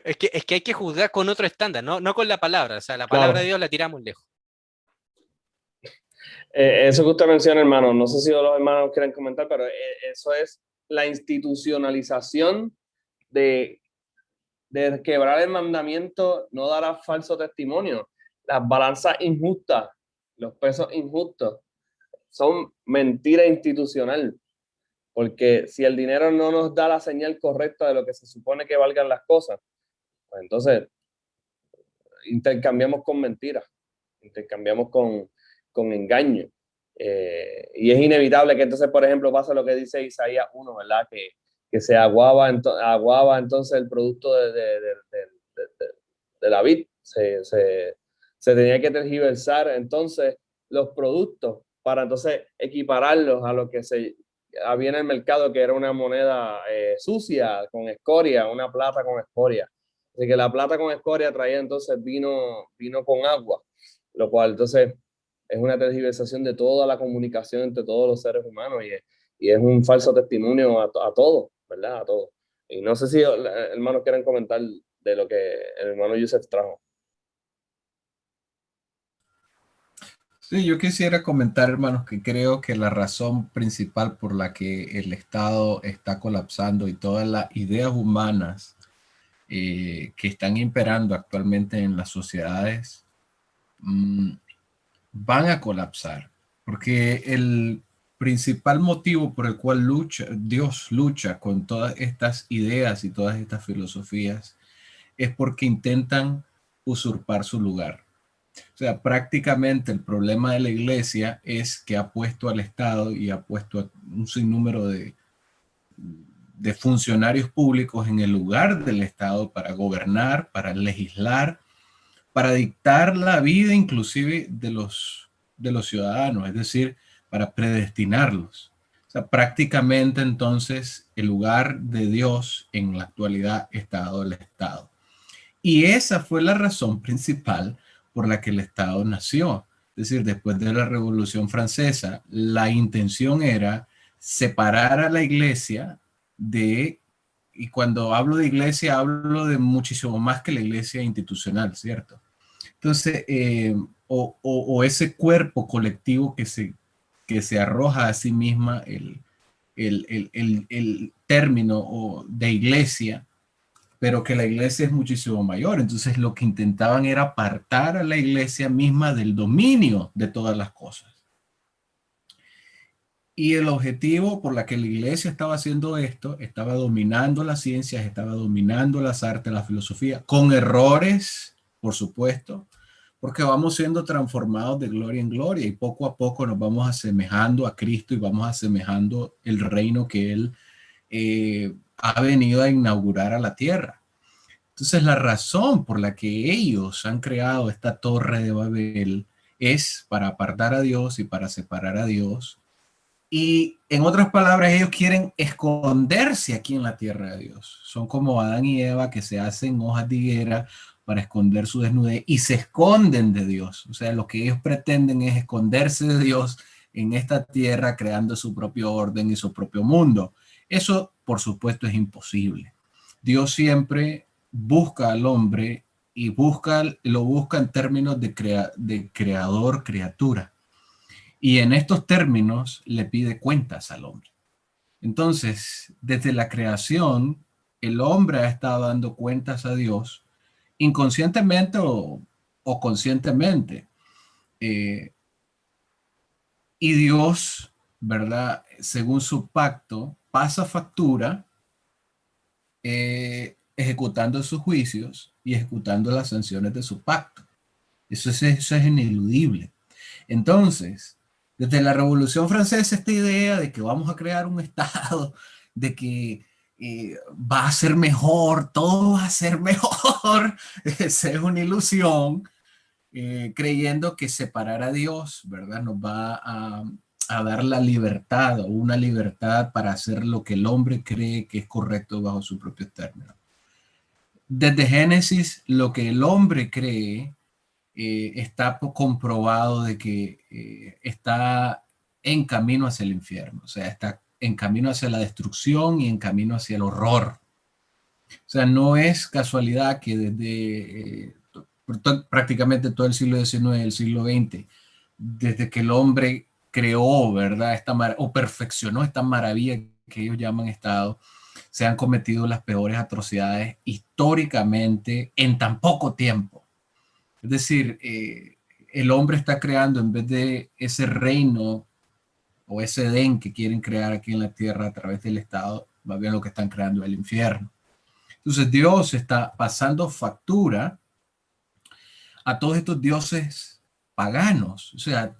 es que hay que juzgar con otro estándar, no con la palabra. O sea, la palabra de Dios la tiramos lejos. Eso que usted menciona, hermano, no sé si los hermanos quieren comentar, pero eso es la institucionalización de quebrar el mandamiento, no dará falso testimonio. Las balanzas injustas, los pesos injustos, son mentira institucional. Porque si el dinero no nos da la señal correcta de lo que se supone que valgan las cosas, pues entonces intercambiamos con mentiras, intercambiamos con engaño. Y es inevitable que entonces, por ejemplo, pase lo que dice Isaías 1, ¿verdad? Que se aguaba entonces el producto de la vid, se tenía que tergiversar entonces los productos para entonces equipararlos a lo que se había en el mercado, que era una moneda sucia, con escoria, una plata con escoria. Así que la plata con escoria traía entonces vino con agua, lo cual entonces es una tergiversación de toda la comunicación entre todos los seres humanos y es un falso testimonio a todos, ¿verdad? A todos. Y no sé si hermanos quieren comentar de lo que el hermano Yusef trajo. Sí, yo quisiera comentar, hermanos, que creo que la razón principal por la que el Estado está colapsando y todas las ideas humanas que están imperando actualmente en las sociedades van a colapsar, porque el principal motivo por el cual Dios lucha con todas estas ideas y todas estas filosofías es porque intentan usurpar su lugar. O sea, prácticamente el problema de la iglesia es que ha puesto al Estado y ha puesto a un sinnúmero de funcionarios públicos en el lugar del Estado para gobernar, para legislar, para dictar la vida inclusive de los ciudadanos, es decir, para predestinarlos. O sea, prácticamente entonces el lugar de Dios en la actualidad está dado al Estado. Y esa fue la razón principal por la que el Estado nació. Es decir, después de la Revolución Francesa, la intención era separar a la iglesia de, y cuando hablo de iglesia, hablo de muchísimo más que la iglesia institucional, ¿cierto? Entonces, o ese cuerpo colectivo que se arroja a sí misma el término de iglesia, pero que la iglesia es muchísimo mayor. Entonces lo que intentaban era apartar a la iglesia misma del dominio de todas las cosas. Y el objetivo por la que la iglesia estaba haciendo esto, estaba dominando las ciencias, estaba dominando las artes, la filosofía, con errores, por supuesto, porque vamos siendo transformados de gloria en gloria y poco a poco nos vamos asemejando a Cristo y vamos asemejando el reino que Él ha venido a inaugurar a la tierra. Entonces la razón por la que ellos han creado esta torre de Babel es para apartar a Dios y para separar a Dios. Y en otras palabras, ellos quieren esconderse aquí en la tierra de Dios. Son como Adán y Eva que se hacen hojas de higuera para esconder su desnudez y se esconden de Dios. O sea, lo que ellos pretenden es esconderse de Dios en esta tierra, creando su propio orden y su propio mundo. Eso, por supuesto, es imposible. Dios siempre busca al hombre y lo busca en términos de creador, criatura. Y en estos términos le pide cuentas al hombre. Entonces, desde la creación, el hombre ha estado dando cuentas a Dios, inconscientemente o conscientemente. Y Dios, ¿verdad? Según su pacto, pasa factura ejecutando sus juicios y ejecutando las sanciones de su pacto. Eso es ineludible. Entonces, desde la Revolución Francesa, esta idea de que vamos a crear un Estado, de que va a ser mejor, todo va a ser mejor, esa es una ilusión, creyendo que separar a Dios, ¿verdad? Nos va a dar la libertad o una libertad para hacer lo que el hombre cree que es correcto bajo sus propios términos. Desde Génesis, lo que el hombre cree está comprobado de que está en camino hacia el infierno, o sea, está en camino hacia la destrucción y en camino hacia el horror. O sea, no es casualidad que desde prácticamente todo el siglo XIX y el siglo XX, desde que el hombre creó, ¿verdad? O perfeccionó esta maravilla que ellos llaman Estado, se han cometido las peores atrocidades históricamente en tan poco tiempo. Es decir, el hombre está creando, en vez de ese reino o ese Edén que quieren crear aquí en la tierra a través del Estado, más bien lo que están creando es el infierno. Entonces Dios está pasando factura a todos estos dioses paganos, o sea,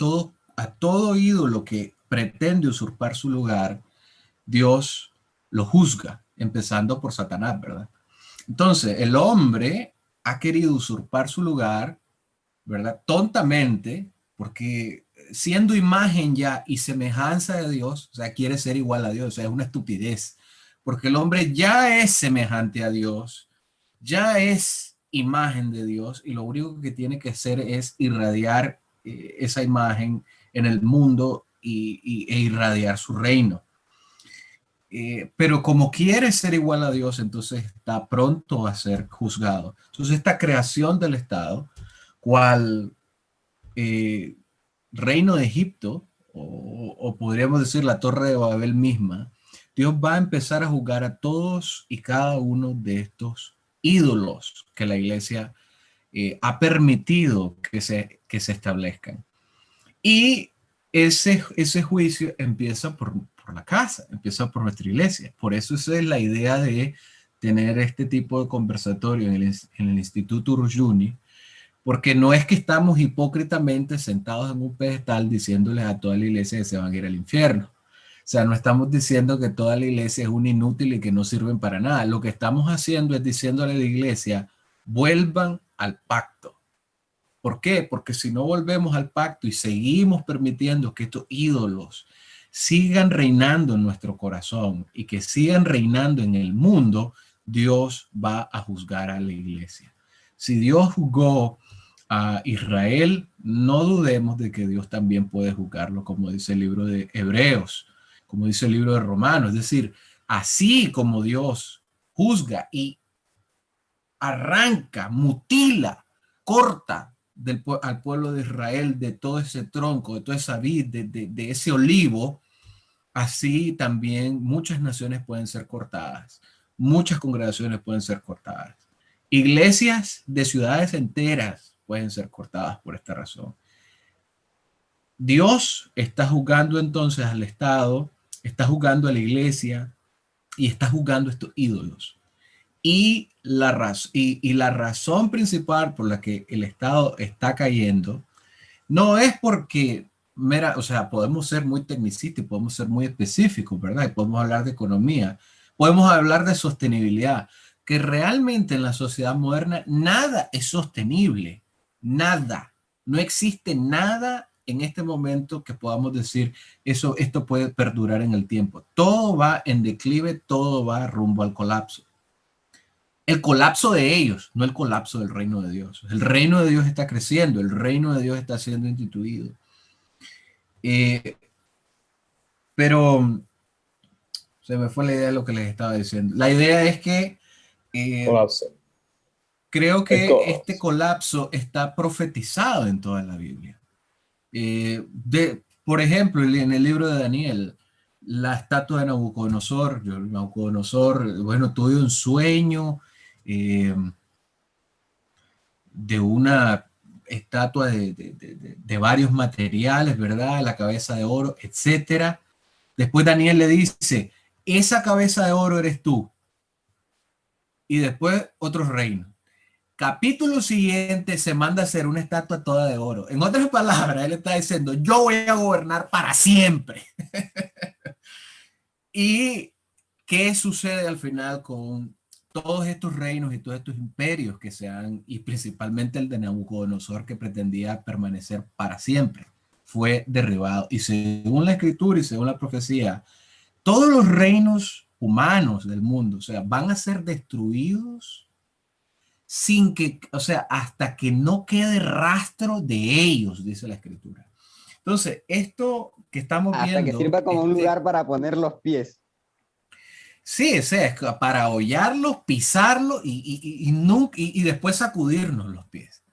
a todo ídolo que pretende usurpar su lugar, Dios lo juzga, empezando por Satanás, ¿verdad? Entonces, el hombre ha querido usurpar su lugar, ¿verdad? Tontamente, porque siendo imagen ya y semejanza de Dios, o sea, quiere ser igual a Dios, o sea, es una estupidez, porque el hombre ya es semejante a Dios, ya es imagen de Dios y lo único que tiene que hacer es irradiar esa imagen en el mundo e irradiar su reino. Pero como quiere ser igual a Dios, entonces está pronto a ser juzgado. Entonces esta creación del Estado, cual reino de Egipto, o podríamos decir la Torre de Babel misma, Dios va a empezar a juzgar a todos y cada uno de estos ídolos que la iglesia ha permitido que se establezcan. Y ese juicio empieza por la casa, empieza por nuestra iglesia. Por eso esa es la idea de tener este tipo de conversatorio en el Instituto Rushdoony, porque no es que estamos hipócritamente sentados en un pedestal diciéndoles a toda la iglesia que se van a ir al infierno. O sea, no estamos diciendo que toda la iglesia es un inútil y que no sirven para nada. Lo que estamos haciendo es diciéndole a la iglesia, vuelvan al pacto. ¿Por qué? Porque si no volvemos al pacto y seguimos permitiendo que estos ídolos sigan reinando en nuestro corazón y que sigan reinando en el mundo, Dios va a juzgar a la iglesia. Si Dios juzgó a Israel, no dudemos de que Dios también puede juzgarlo, como dice el libro de Hebreos, como dice el libro de Romanos. Es decir, así como Dios juzga y arranca, mutila, corta al pueblo de Israel de todo ese tronco, de toda esa vid, de ese olivo, así también muchas naciones pueden ser cortadas, muchas congregaciones pueden ser cortadas. Iglesias de ciudades enteras pueden ser cortadas por esta razón. Dios está juzgando entonces al Estado, está juzgando a la iglesia y está juzgando a estos ídolos. Y la razón principal por la que el Estado está cayendo no es porque, o sea, podemos ser muy tecnicistas, podemos ser muy específicos, ¿verdad? Y podemos hablar de economía, podemos hablar de sostenibilidad, que realmente en la sociedad moderna nada es sostenible, nada. No existe nada en este momento que podamos decir esto puede perdurar en el tiempo. Todo va en declive, todo va rumbo al colapso. El colapso de ellos, no el colapso del reino de Dios. El reino de Dios está creciendo, el reino de Dios está siendo instituido. Pero se me fue la idea de lo que les estaba diciendo. La idea es que creo que este colapso está profetizado en toda la Biblia. Por ejemplo, en el libro de Daniel, la estatua de Nabucodonosor, bueno, tuve un sueño de una estatua de varios materiales, ¿verdad? La cabeza de oro, etcétera. Después Daniel le dice, esa cabeza de oro eres tú. Y después otro reino. Capítulo siguiente se manda a hacer una estatua toda de oro. En otras palabras, él está diciendo, yo voy a gobernar para siempre. ¿Y qué sucede al final con todos estos reinos y todos estos imperios que se han, y principalmente el de Nabucodonosor, que pretendía permanecer para siempre? Fue derribado. Y según la escritura y según la profecía, todos los reinos humanos del mundo, o sea, van a ser destruidos sin que, o sea, hasta que no quede rastro de ellos, dice la escritura. Entonces, esto que estamos viendo... Hasta que sirva como un lugar para poner los pies. Sí, o sea, es para hollarlos, pisarlos y después sacudirnos los pies.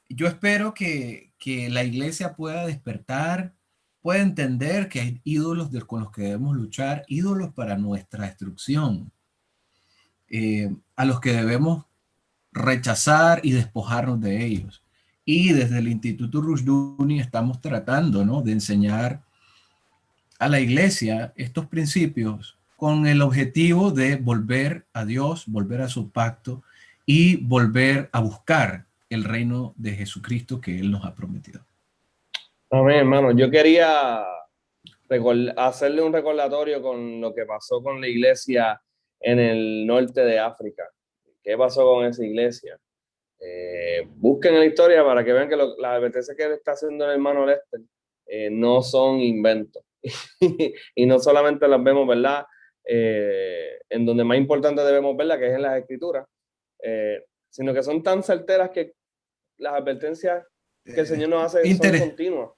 Yo espero que la iglesia pueda despertar, pueda entender que hay ídolos con los que debemos luchar, ídolos para nuestra destrucción, a los que debemos rechazar y despojarnos de ellos. Y desde el Instituto Rushdoony estamos tratando, ¿no?, de enseñar a la iglesia estos principios con el objetivo de volver a Dios, volver a su pacto y volver a buscar el reino de Jesucristo que Él nos ha prometido. Amén, hermano. Yo quería hacerle un recordatorio con lo que pasó con la iglesia en el norte de África. ¿Qué pasó con esa iglesia? Busquen en la historia para que vean que las advertencias que está haciendo el hermano Lester no son inventos. Y no solamente las vemos, ¿verdad? En donde más importante debemos verla, que es en las escrituras, sino que son tan certeras que las advertencias que el Señor nos hace son continuas.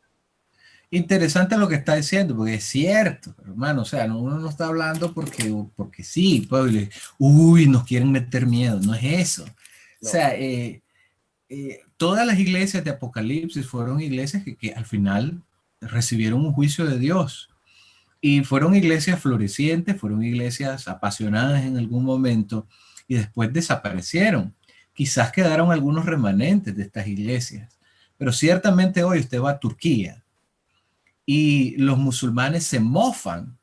Interesante lo que está diciendo, porque es cierto, hermano. O sea, uno no está hablando porque sí, pues, nos quieren meter miedo, no es eso. No. O sea, todas las iglesias de Apocalipsis fueron iglesias que al final recibieron un juicio de Dios. Y fueron iglesias florecientes, fueron iglesias apasionadas en algún momento y después desaparecieron. Quizás quedaron algunos remanentes de estas iglesias, pero ciertamente hoy usted va a Turquía y los musulmanes se mofan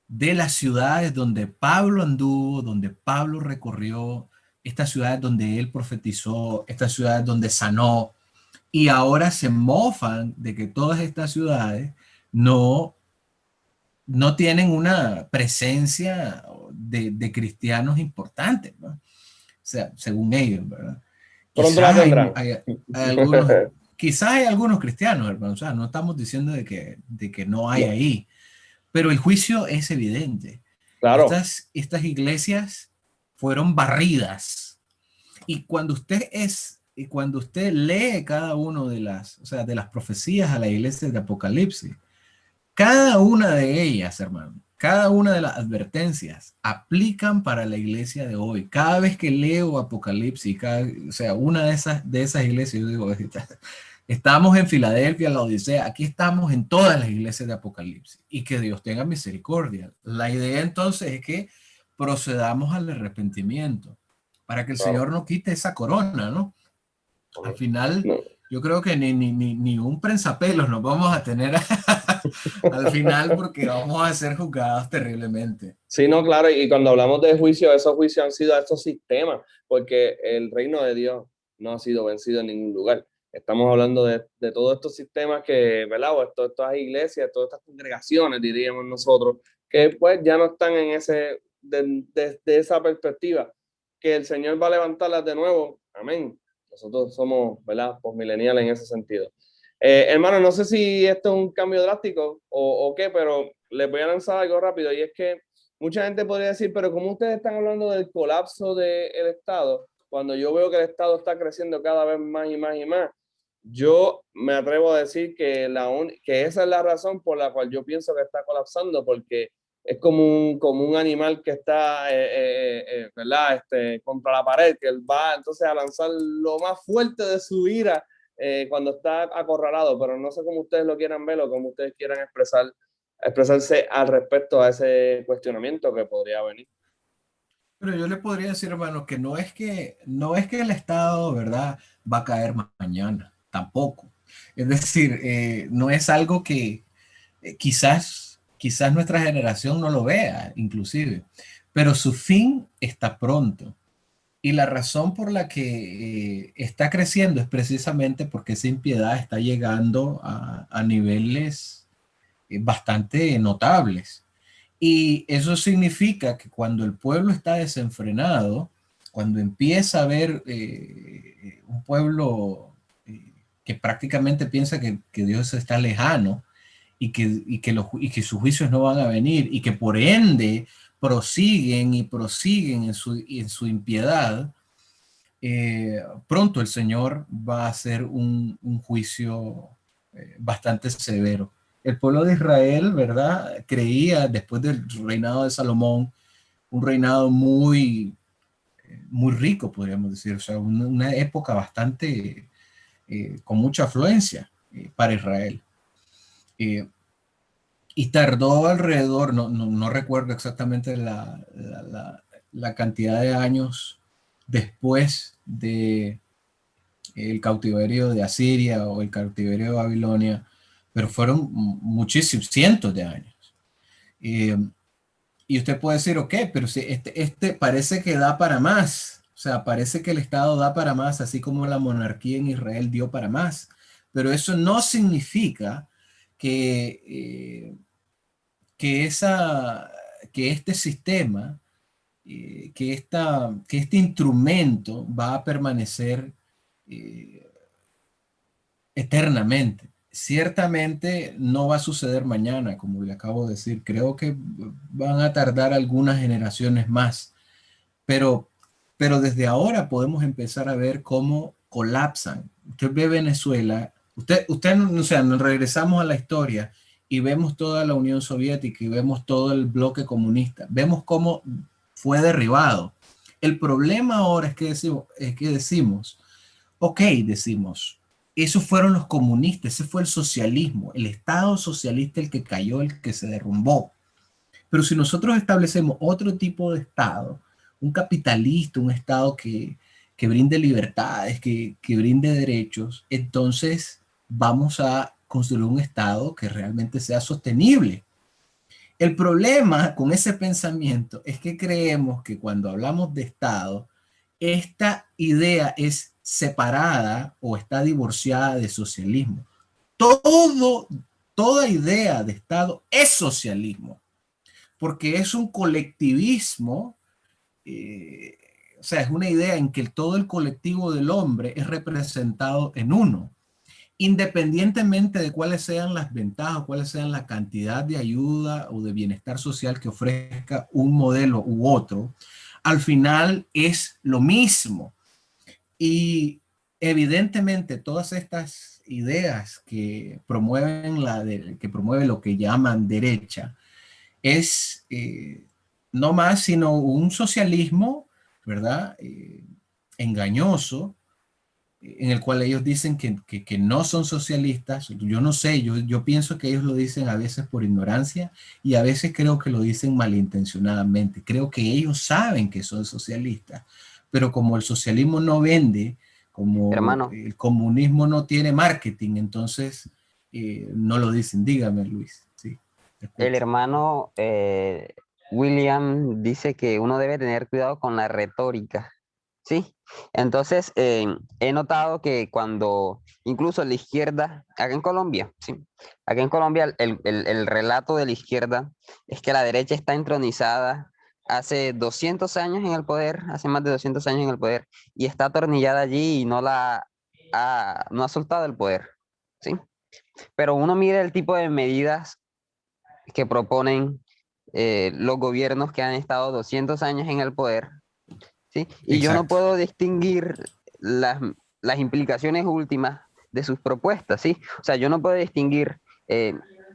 de las ciudades donde Pablo anduvo, donde Pablo recorrió, estas ciudades donde él profetizó, estas ciudades donde sanó, y ahora se mofan de que todas estas ciudades no tienen una presencia de cristianos importantes, ¿no? O sea, según ellos, ¿verdad? Pronto la tendrán. Hay algunos, Quizás hay algunos cristianos, hermano, o sea, no estamos diciendo de que no hay ahí, pero el juicio es evidente. Claro. Estas iglesias fueron barridas. Y cuando usted lee cada uno de las profecías a la iglesia de Apocalipsis, cada una de ellas, hermano, cada una de las advertencias aplican para la iglesia de hoy. Cada vez que leo Apocalipsis, o sea, una de esas iglesias, yo digo, estamos en Filadelfia, la Odisea, aquí estamos en todas las iglesias de Apocalipsis, y que Dios tenga misericordia. La idea entonces es que procedamos al arrepentimiento para que el Señor no quite esa corona, ¿no? Al final, No. yo creo que ni un prensapelos nos vamos a tener al final, porque vamos a ser juzgados terriblemente. Sí, no, claro, y cuando hablamos de juicio, esos juicios han sido a estos sistemas, porque el reino de Dios no ha sido vencido en ningún lugar. Estamos hablando de todos estos sistemas que, ¿verdad? O estas iglesias, todas estas congregaciones, diríamos nosotros, que pues ya no están en de esa perspectiva, que el Señor va a levantarlas de nuevo. Amén. Nosotros somos, ¿verdad? Postmileniales en ese sentido. Hermano, no sé si esto es un cambio drástico o qué, pero les voy a lanzar algo rápido, y es que mucha gente podría decir, pero ¿cómo ustedes están hablando del colapso del Estado cuando yo veo que el Estado está creciendo cada vez más y más y más? Yo me atrevo a decir que esa es la razón por la cual yo pienso que está colapsando, porque es como un animal que está, ¿verdad? Contra la pared, que él va entonces a lanzar lo más fuerte de su ira cuando está acorralado, pero no sé cómo ustedes lo quieran ver o cómo ustedes quieran expresarse al respecto a ese cuestionamiento que podría venir. Pero yo le podría decir, hermano, que no es que el Estado, ¿verdad?, va a caer mañana, tampoco. Es decir, no es algo que quizás nuestra generación no lo vea, inclusive, pero su fin está pronto. Y la razón por la que está creciendo es precisamente porque esa impiedad está llegando a niveles bastante notables. Y eso significa que cuando el pueblo está desenfrenado, cuando empieza a haber un pueblo que prácticamente piensa que Dios está lejano y que sus juicios no van a venir, y que por ende prosiguen en su impiedad, pronto el Señor va a hacer un juicio bastante severo. El pueblo de Israel, ¿verdad?, creía, después del reinado de Salomón, un reinado muy rico, podríamos decir, o sea, una época bastante con mucha afluencia para Israel. Y tardó alrededor, no recuerdo exactamente la cantidad de años después de el cautiverio de Asiria o el cautiverio de Babilonia, pero fueron muchísimos, cientos de años. Y usted puede decir, ok, pero si este parece que da para más, o sea, parece que el Estado da para más, así como la monarquía en Israel dio para más, pero eso no significa que este sistema, que este instrumento va a permanecer eternamente. Ciertamente no va a suceder mañana, como le acabo de decir. Creo que van a tardar algunas generaciones más, pero desde ahora podemos empezar a ver cómo colapsan. Usted ve Venezuela, o sea, nos regresamos a la historia y vemos toda la Unión Soviética y vemos todo el bloque comunista. Vemos cómo fue derribado. El problema ahora es que decimos, esos fueron los comunistas, ese fue el socialismo, el Estado socialista el que cayó, el que se derrumbó. Pero si nosotros establecemos otro tipo de Estado, un capitalista, un Estado que brinde libertades, que brinde derechos, entonces vamos a construir un Estado que realmente sea sostenible. El problema con ese pensamiento es que creemos que cuando hablamos de Estado, esta idea es separada o está divorciada de socialismo. Toda idea de Estado es socialismo, porque es un colectivismo, o sea, es una idea en que todo el colectivo del hombre es representado en uno. independientemente de cuáles sean las ventajas, cuáles sean la cantidad de ayuda o de bienestar social que ofrezca un modelo u otro, al final es lo mismo. Y evidentemente todas estas ideas que promueven, que promueve lo que llaman derecha es no más sino un socialismo, ¿verdad? Engañoso, en el cual ellos dicen que no son socialistas. Yo no sé, yo pienso que ellos lo dicen a veces por ignorancia y a veces creo que lo dicen malintencionadamente. Creo que ellos saben que son socialistas, pero como el socialismo no vende, como Hermano, el comunismo no tiene marketing, entonces no lo dicen. Dígame, Luis. Sí, te el escucho. hermano William dice que uno debe tener cuidado con la retórica, ¿sí? Entonces, he notado que cuando, incluso la izquierda, acá en Colombia, ¿sí? Acá en Colombia el relato de la izquierda es que la derecha está entronizada hace 200 años en el poder, hace más de 200 años en el poder, y está atornillada allí y no ha soltado el poder, ¿sí? Pero uno mira el tipo de medidas que proponen los gobiernos que han estado 200 años en el poder, ¿sí? Y yo no Exacto. puedo distinguir las implicaciones últimas de sus propuestas, ¿sí? O sea, yo no puedo distinguir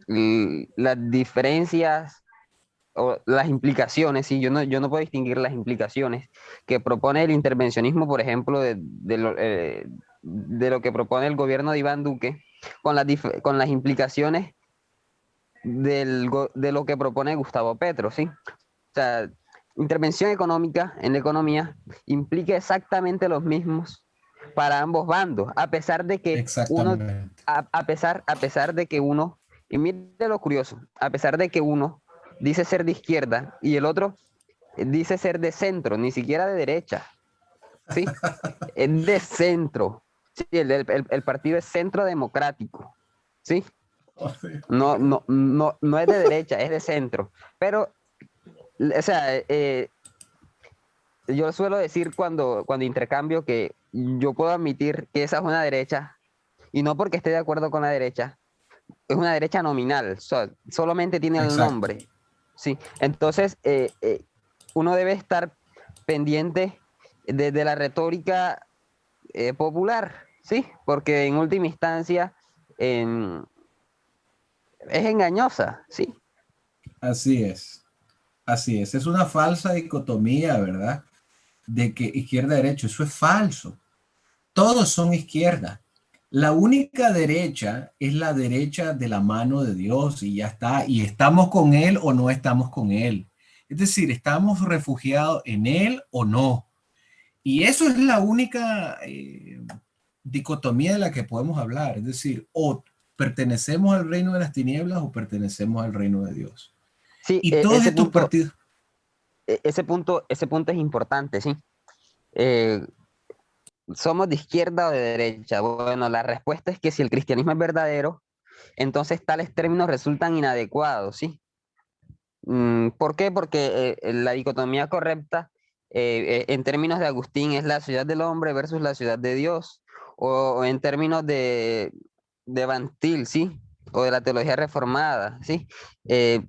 las diferencias o las implicaciones, ¿sí? Yo no puedo distinguir las implicaciones que propone el intervencionismo, por ejemplo, de lo que propone el gobierno de Iván Duque, con las implicaciones de lo que propone Gustavo Petro, ¿sí? O sea, intervención económica en la economía implica exactamente los mismos para ambos bandos, a pesar de que uno, Exactamente. a pesar de que uno, y mire lo curioso, a pesar de que uno dice ser de izquierda y el otro dice ser de centro, ni siquiera de derecha, ¿sí? Es de centro, ¿sí? El partido es centro democrático, ¿sí? No es de derecha, es de centro. Pero, o sea, yo suelo decir cuando intercambio que yo puedo admitir que esa es una derecha, y no porque esté de acuerdo con la derecha, es una derecha nominal, solamente tiene el Exacto. nombre. Sí, entonces uno debe estar pendiente de la retórica popular, ¿sí? Porque en última instancia es engañosa, ¿sí? Así es. Así es. Es una falsa dicotomía, ¿verdad? De que izquierda-derecha, eso es falso. Todos son izquierda. La única derecha es la derecha de la mano de Dios y ya está. Y estamos con Él o no estamos con Él. Es decir, estamos refugiados en Él o no. Y eso es la única dicotomía de la que podemos hablar. Es decir, o pertenecemos al reino de las tinieblas o pertenecemos al reino de Dios. Sí, Y todos estos partidos. ese punto es importante, ¿sí? Eh, ¿Somos de izquierda o de derecha? Bueno, la respuesta es que si el cristianismo es verdadero, entonces tales términos resultan inadecuados, ¿sí? ¿Por qué? Porque la dicotomía correcta en términos de Agustín es la ciudad del hombre versus la ciudad de Dios, o en términos de Van Til, ¿sí? O de la teología reformada, ¿sí?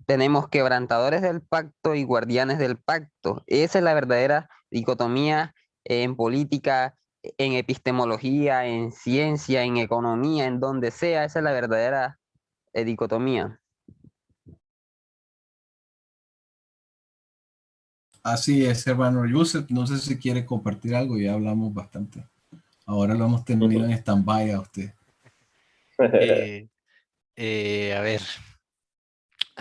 Tenemos quebrantadores del pacto y guardianes del pacto. Esa es la verdadera dicotomía en política, en epistemología, en ciencia, en economía, en donde sea. Esa es la verdadera dicotomía. Así es, hermano Yusef. No sé si quiere compartir algo, ya hablamos bastante. Ahora lo hemos tenido en stand-by a usted. Eh, a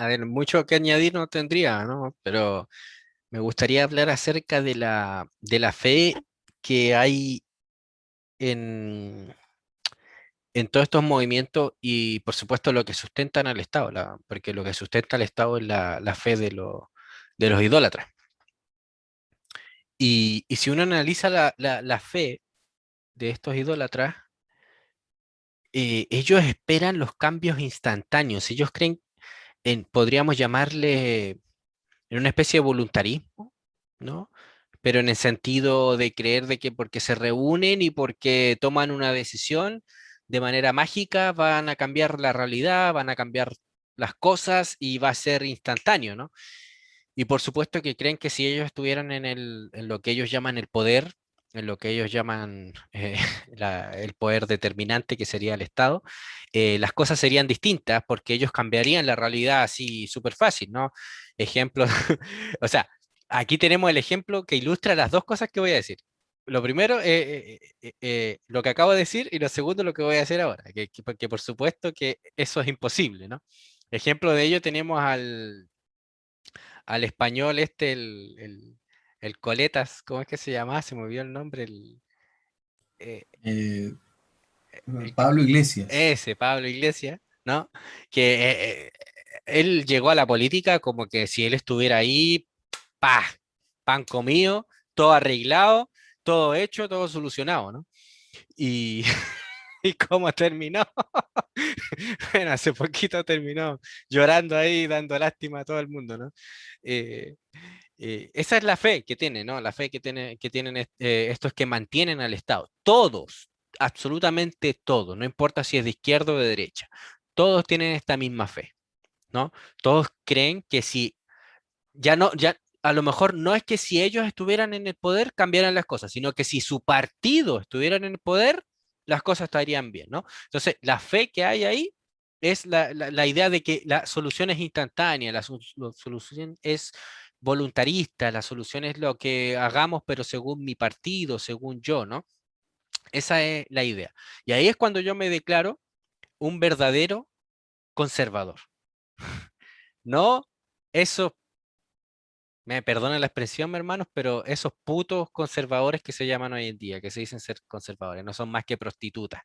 ver, mucho que añadir no tendría, ¿no? Pero me gustaría hablar acerca de la fe que hay en, en todos estos movimientos y por supuesto lo que sustentan al Estado, porque lo que sustenta al Estado es la fe de los idólatras. Y si uno analiza la fe de estos idólatras, ellos esperan los cambios instantáneos. Ellos creen podríamos llamarle en una especie de voluntarismo, ¿no? Pero en el sentido de creer de que porque se reúnen y porque toman una decisión, de manera mágica van a cambiar la realidad, van a cambiar las cosas y va a ser instantáneo, ¿no? Y por supuesto que creen que si ellos estuvieran en lo que ellos llaman el poder, en lo que ellos llaman el poder determinante, que sería el Estado, las cosas serían distintas porque ellos cambiarían la realidad así súper fácil, ¿no? Ejemplo, o sea, aquí tenemos el ejemplo que ilustra las dos cosas que voy a decir. Lo primero, lo que acabo de decir, y lo segundo, lo que voy a decir ahora, porque por supuesto que eso es imposible, ¿no? Ejemplo de ello tenemos al español el Coletas, ¿cómo es que se llama? Se me olvidó el nombre, eh, Eh, el que- Pablo Iglesias. ese Pablo Iglesias, ¿no? Que él llegó a la política como que si él estuviera ahí, ¡pah! Pan comido, todo arreglado, todo hecho, todo solucionado, ¿no? Y, ¿y cómo terminó? Bueno, hace poquito terminó llorando ahí, dando lástima a todo el mundo, ¿no? Eh, esa es la fe que tiene, ¿no? La fe que tienen estos que mantienen al Estado. Todos, absolutamente todos, no importa si es de izquierda o de derecha, todos tienen esta misma fe, ¿no? Todos creen que si ya no, ya a lo mejor no es que si ellos estuvieran en el poder cambiaran las cosas, sino que si su partido estuviera en el poder, las cosas estarían bien, ¿no? Entonces, la fe que hay ahí es la idea de que la solución es instantánea, la solución es voluntarista, la solución es lo que hagamos, pero según mi partido, según yo, ¿no? Esa es la idea. Y ahí es cuando yo me declaro un verdadero conservador. No esos, me perdonen la expresión, mi hermanos, pero esos putos conservadores que se llaman hoy en día, que se dicen ser conservadores, no son más que prostitutas.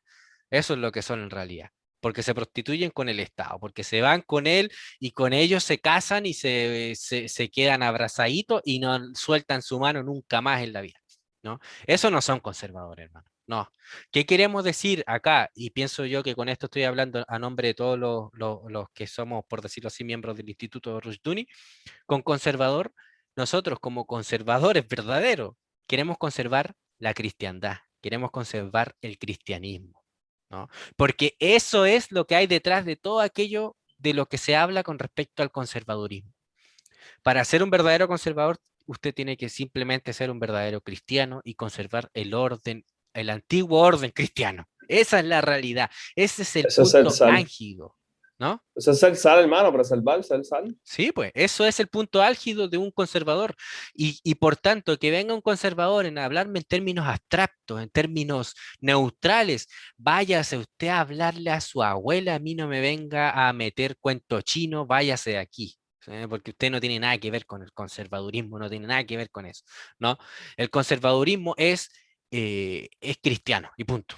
Eso es lo que son en realidad. Porque se prostituyen con el Estado, porque se van con él y con ellos se casan y se quedan abrazaditos y no sueltan su mano nunca más en la vida, ¿no? Eso no son conservadores, hermano. No. ¿Qué queremos decir acá? Y pienso yo que con esto estoy hablando a nombre de todos los que somos, por decirlo así, miembros del Instituto Rushdoony. Con conservador, nosotros como conservadores verdaderos queremos conservar la cristiandad, queremos conservar el cristianismo, ¿no? Porque eso es lo que hay detrás de todo aquello de lo que se habla con respecto al conservadurismo. Para ser un verdadero conservador, usted tiene que simplemente ser un verdadero cristiano y conservar el orden, el antiguo orden cristiano. Esa es la realidad. Ese es el Eso es el punto sal. álgido, ¿no? Eso es el sal, hermano, preservarse el sal. Sí, pues eso es el punto álgido de un conservador. Y por tanto, que venga un conservador en hablarme en términos abstractos, en términos neutrales, váyase usted a hablarle a su abuela, a mí no me venga a meter cuento chino, váyase de aquí. ¿Sí? Porque usted no tiene nada que ver con el conservadurismo, no tiene nada que ver con eso, ¿no? El conservadurismo es cristiano y punto.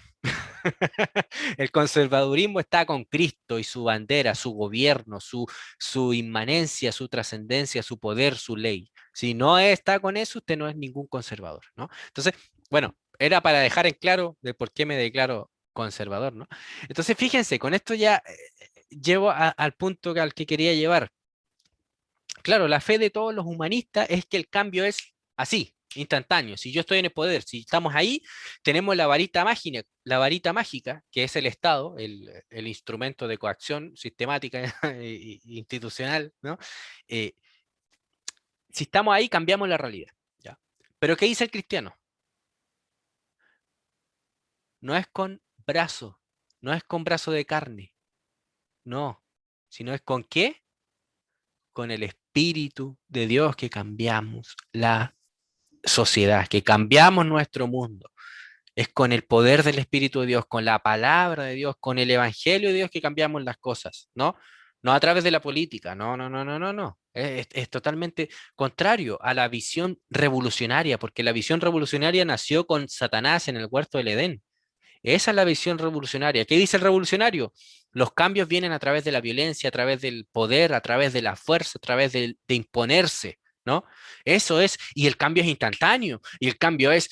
El conservadurismo está con Cristo y su bandera, su gobierno, su inmanencia, su trascendencia, su poder, su ley. Si no está con eso, usted no es ningún conservador, ¿no? Entonces, bueno, era para dejar en claro de por qué me declaro conservador, ¿no? Entonces, fíjense, con esto ya llevo al punto al que quería llevar. Claro, la fe de todos los humanistas es que el cambio es así, instantáneo. Si yo estoy en el poder, si estamos ahí, tenemos la varita mágica, que es el Estado, el instrumento de coacción sistemática e institucional, ¿no? Eh, si estamos ahí, cambiamos la realidad, ¿ya? Pero ¿qué dice el cristiano? No es con brazo, no es con brazo de carne, no, sino es con ¿qué? Con el Espíritu de Dios que cambiamos la sociedad, que cambiamos nuestro mundo. Es con el poder del Espíritu de Dios, con la palabra de Dios, con el Evangelio de Dios que cambiamos las cosas, ¿no? No a través de la política, no, no, no, no, no, no. Es totalmente contrario a la visión revolucionaria, porque la visión revolucionaria nació con Satanás en el huerto del Edén. Esa es la visión revolucionaria. ¿Qué dice el revolucionario? Los cambios vienen a través de la violencia, a través del poder, a través de la fuerza, a través de imponerse, ¿no? Eso es, y el cambio es instantáneo, y el cambio es,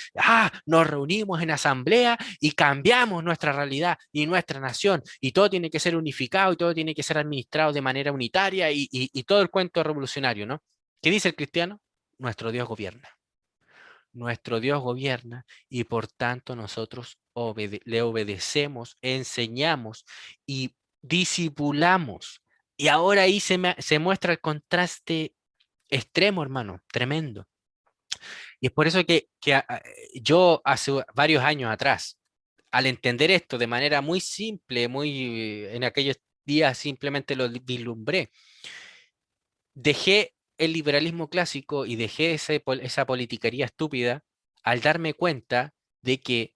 nos reunimos en asamblea y cambiamos nuestra realidad y nuestra nación, y todo tiene que ser unificado y todo tiene que ser administrado de manera unitaria y todo el cuento revolucionario, ¿no? ¿Qué dice el cristiano? Nuestro Dios gobierna. Nuestro Dios gobierna y por tanto nosotros le obedecemos, enseñamos y discipulamos. Y ahora ahí se muestra el contraste extremo, hermano, tremendo. Y es por eso que yo hace varios años atrás, al entender esto de manera muy simple, en aquellos días simplemente lo vislumbré, dejé el liberalismo clásico y dejé esa politiquería estúpida al darme cuenta de que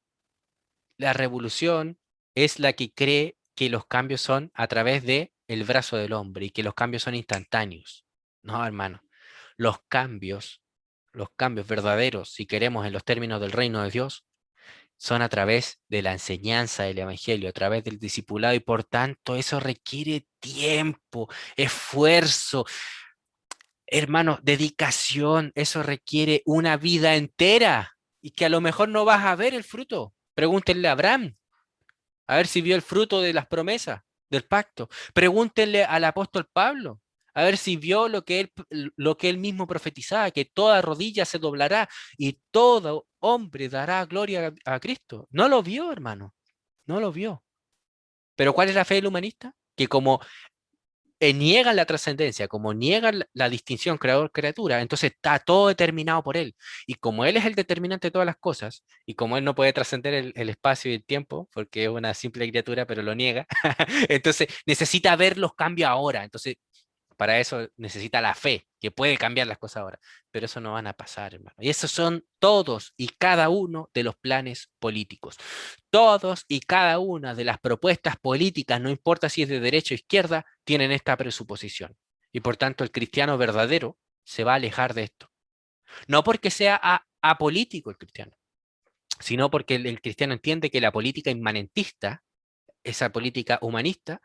la revolución es la que cree que los cambios son a través de el brazo del hombre y que los cambios son instantáneos. No, hermano. Los cambios, los cambios verdaderos, si queremos en los términos del reino de Dios, son a través de la enseñanza del evangelio, a través del discipulado, y por tanto eso requiere tiempo, esfuerzo, hermano, dedicación. Eso requiere una vida entera y que a lo mejor no vas a ver el fruto. Pregúntenle a Abraham, a ver si vio el fruto de las promesas, del pacto. Pregúntenle al apóstol Pablo, a ver si vio lo que él mismo profetizaba, que toda rodilla se doblará y todo hombre dará gloria a Cristo. No lo vio, hermano, no lo vio. Pero ¿cuál es la fe del humanista? Que como niegan la trascendencia, como niegan la distinción creador-criatura, entonces está todo determinado por él. Y como él es el determinante de todas las cosas, y como él no puede trascender el espacio y el tiempo, porque es una simple criatura, pero lo niega, entonces necesita ver los cambios ahora. Entonces, para eso necesita la fe, que puede cambiar las cosas ahora. Pero eso no van a pasar, hermano. Y esos son todos y cada uno de los planes políticos. Todos y cada una de las propuestas políticas, no importa si es de derecha o izquierda, tienen esta presuposición. Y por tanto, el cristiano verdadero se va a alejar de esto. No porque sea apolítico el cristiano, sino porque el cristiano entiende que la política inmanentista, esa política humanista,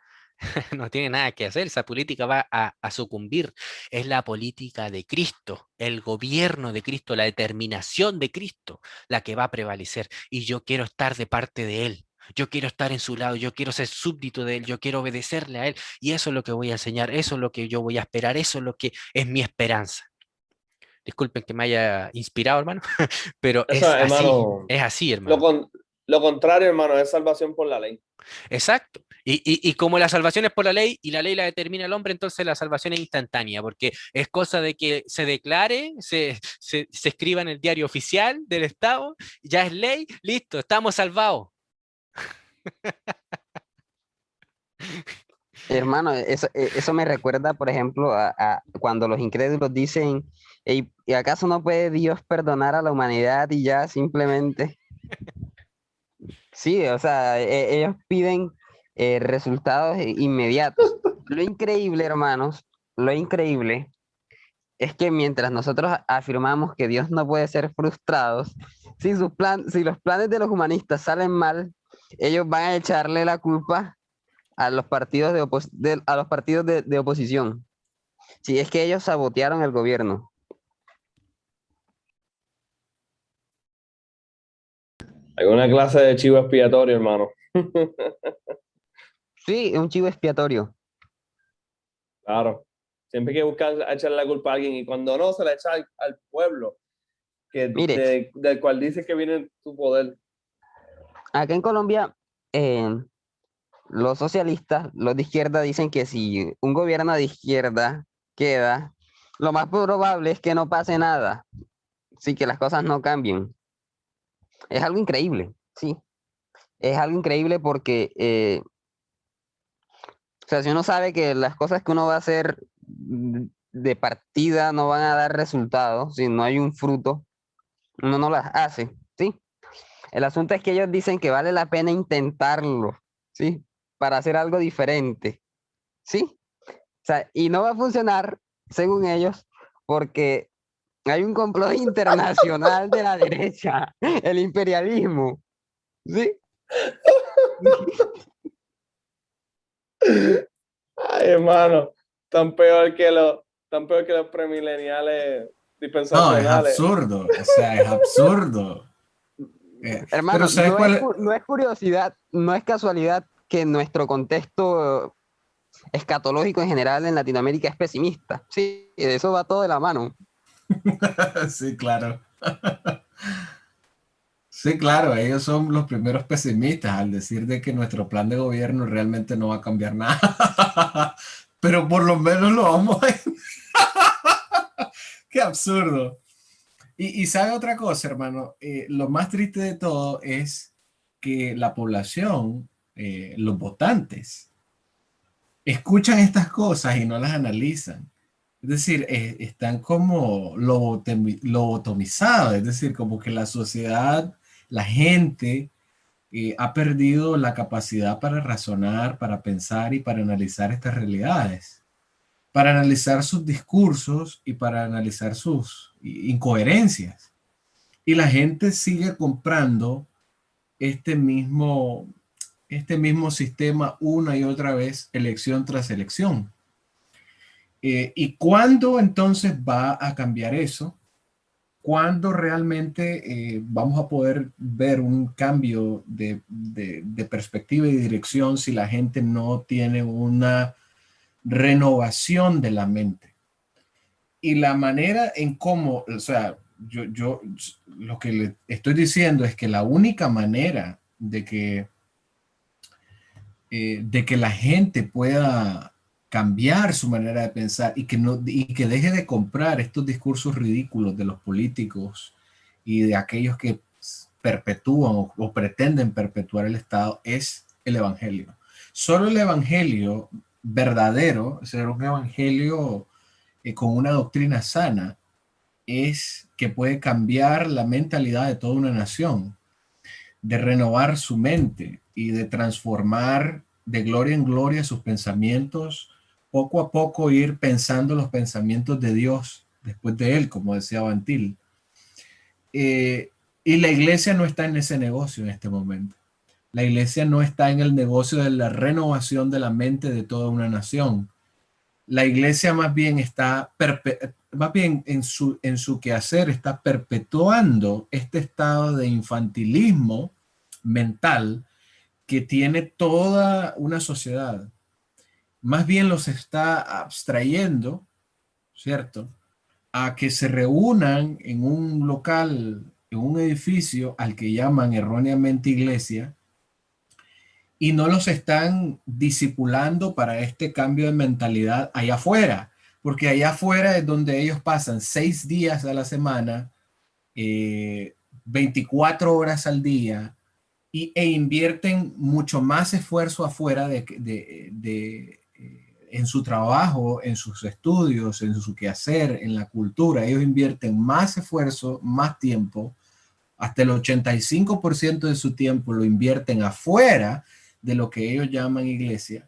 no tiene nada que hacer, esa política va a sucumbir. Es la política de Cristo, el gobierno de Cristo, la determinación de Cristo, la que va a prevalecer. Y yo quiero estar de parte de Él. Yo quiero estar en su lado, yo quiero ser súbdito de Él, yo quiero obedecerle a Él. Y eso es lo que voy a enseñar, eso es lo que yo voy a esperar, eso es lo que es mi esperanza. Disculpen que me haya inspirado, hermano, pero Eso, hermano, es así, hermano. lo contrario, hermano, es salvación por la ley. Exacto. Y como la salvación es por la ley y la ley la determina el hombre, entonces la salvación es instantánea, porque es cosa de que se declare, se escriba en el diario oficial del Estado, ya es ley, listo, estamos salvados. Hermano, eso me recuerda, por ejemplo, a cuando los incrédulos dicen, "Ey, ¿y acaso no puede Dios perdonar a la humanidad y ya simplemente?" Sí, o sea, ellos piden resultados inmediatos. Lo increíble, hermanos, lo increíble es que mientras nosotros afirmamos que Dios no puede ser frustrado, si los planes de los humanistas salen mal, ellos van a echarle la culpa a los partidos a los partidos de oposición. Si es que ellos sabotearon el gobierno. Hay una clase de chivo expiatorio, hermano. Sí, es un chivo expiatorio. Claro. Siempre hay que buscar echarle la culpa a alguien y cuando no, se la echa al pueblo Mire, del cual dice que viene su poder. acá en Colombia, los socialistas, los de izquierda, dicen que si un gobierno de izquierda queda, lo más probable es que no pase nada, sí, que las cosas no cambien. Es algo increíble, sí. Es algo increíble porque, o sea, si uno sabe que las cosas que uno va a hacer de partida no van a dar resultados, si no hay un fruto, uno no las hace, ¿sí? El asunto es que ellos dicen que vale la pena intentarlo, ¿sí? Para hacer algo diferente, ¿sí? O sea, y no va a funcionar, según ellos, porque hay un complot internacional de la derecha, el imperialismo, ¿sí? Ay, hermano, tan peor que los premileniales No, es dispensacionales. absurdo, o sea, es absurdo. Pero Hermano, ¿sabes cuál es? no es curiosidad, no es casualidad que nuestro contexto escatológico en general en Latinoamérica es pesimista. Sí, de eso va todo de la mano. Sí, claro. Sí, claro, ellos son los primeros pesimistas al decir de que nuestro plan de gobierno realmente no va a cambiar nada. Pero por lo menos lo vamos a... ¡Qué absurdo! Y sabe otra cosa, hermano. Lo más triste de todo es que la población, los votantes, escuchan estas cosas y no las analizan. Es decir, están como lobotomizados, es decir, como que la sociedad, la gente ha perdido la capacidad para razonar, para pensar y para analizar estas realidades, para analizar sus discursos y para analizar sus incoherencias. Y la gente sigue comprando este mismo, este mismo sistema una y otra vez, elección tras elección. ¿Y cuándo entonces va a cambiar eso? ¿Cuándo realmente vamos a poder ver un cambio de perspectiva y dirección si la gente no tiene una renovación de la mente? Y la manera en cómo, o sea, yo lo que le estoy diciendo es que la única manera de que la gente pueda cambiar su manera de pensar y que, no, y que deje de comprar estos discursos ridículos de los políticos y de aquellos que perpetúan o pretenden perpetuar el Estado es el Evangelio. Solo el Evangelio verdadero, ser un Evangelio con una doctrina sana, es que puede cambiar la mentalidad de toda una nación, de renovar su mente y de transformar de gloria en gloria sus pensamientos, poco a poco ir pensando los pensamientos de Dios después de él, como decía Bantil. Y la iglesia no está en ese negocio en este momento. La iglesia no está en el negocio de la renovación de la mente de toda una nación. La iglesia más bien está, más bien en su quehacer, está perpetuando este estado de infantilismo mental que tiene toda una sociedad. Más bien los está abstrayendo, ¿cierto? A que se reúnan en un local, en un edificio al que llaman erróneamente iglesia, y no los están discipulando para este cambio de mentalidad allá afuera, porque allá afuera es donde ellos pasan 6 días a la semana, 24 horas al día, e invierten mucho más esfuerzo afuera en su trabajo, en sus estudios, en su quehacer, en la cultura. Ellos invierten más esfuerzo, más tiempo, hasta el 85% de su tiempo lo invierten afuera de lo que ellos llaman iglesia,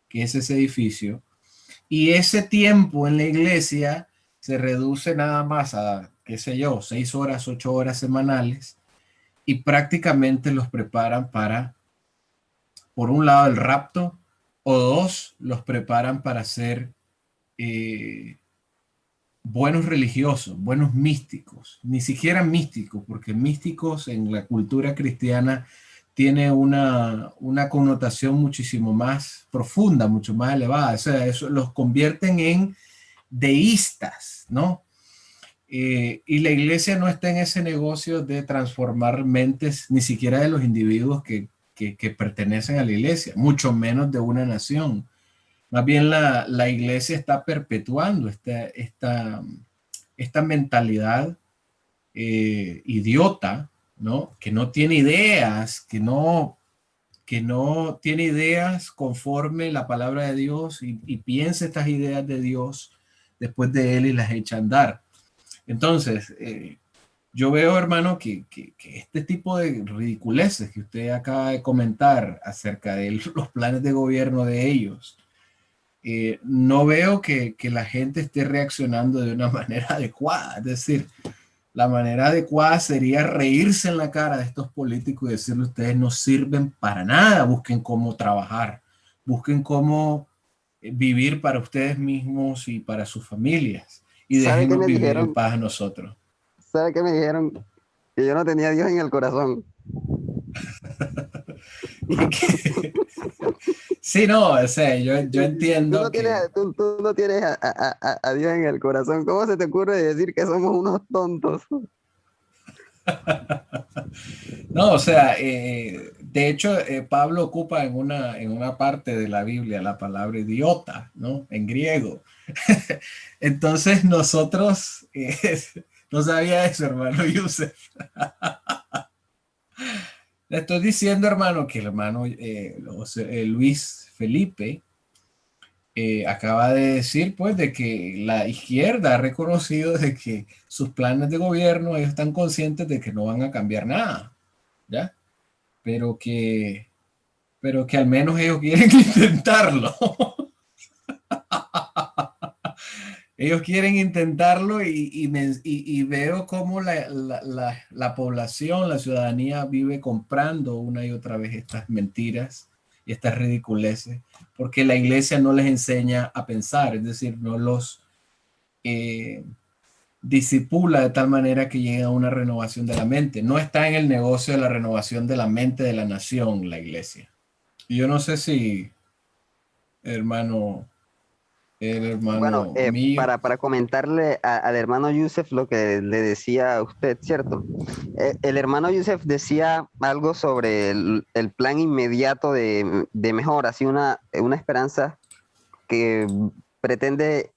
que es ese edificio, y ese tiempo en la iglesia se reduce nada más a, qué sé yo, 6 horas, 8 horas semanales, y prácticamente los preparan para, por un lado, el rapto, o dos, los preparan para ser buenos religiosos, buenos místicos, ni siquiera místicos, porque místicos en la cultura cristiana tiene una connotación muchísimo más profunda, mucho más elevada. O sea, eso los convierten en deístas, ¿no? Y la iglesia no está en ese negocio de transformar mentes, ni siquiera de los individuos que pertenecen a la iglesia, mucho menos de una nación. Más bien la iglesia está perpetuando esta mentalidad idiota, ¿no? Que no tiene ideas, que no tiene ideas conforme la palabra de Dios y piensa estas ideas de Dios después de él y las echa a andar. Entonces, yo veo, hermano, que este tipo de ridiculeces que usted acaba de comentar acerca de los planes de gobierno de ellos, no veo que la gente esté reaccionando de una manera adecuada. Es decir, la manera adecuada sería reírse en la cara de estos políticos y decirle: ustedes no sirven para nada, busquen cómo trabajar, busquen cómo vivir para ustedes mismos y para sus familias, y ¿Sabe qué déjenos me vivir en dijeron? paz a nosotros. ¿Sabe qué me dijeron? Que yo no tenía a Dios en el corazón. Y que, sí, no, o sea, yo Si tú no entiendo tienes, que tú no tienes a Dios en el corazón, ¿cómo se te ocurre decir que somos unos tontos? No, o sea, de hecho, Pablo ocupa en una parte de la Biblia la palabra idiota, ¿no? En griego. Entonces nosotros, no sabía eso, hermano Yusef. Le estoy diciendo, hermano, que el hermano Luis Felipe acaba de decir, pues, de que la izquierda ha reconocido de que sus planes de gobierno, ellos están conscientes de que no van a cambiar nada, ¿ya? Pero que al menos ellos quieren intentarlo. Ellos quieren intentarlo y veo cómo la población, la ciudadanía vive comprando una y otra vez estas mentiras y estas ridiculeces, porque la iglesia no les enseña a pensar, es decir, no los disipula de tal manera que llegue a una renovación de la mente. No está en el negocio de la renovación de la mente de la nación, la iglesia. Y yo no sé si, hermano, el Bueno, hermano mío. para comentarle al hermano Yusef lo que le decía a usted, ¿cierto? El hermano Yusef decía algo sobre el plan inmediato de mejora, así una esperanza que pretende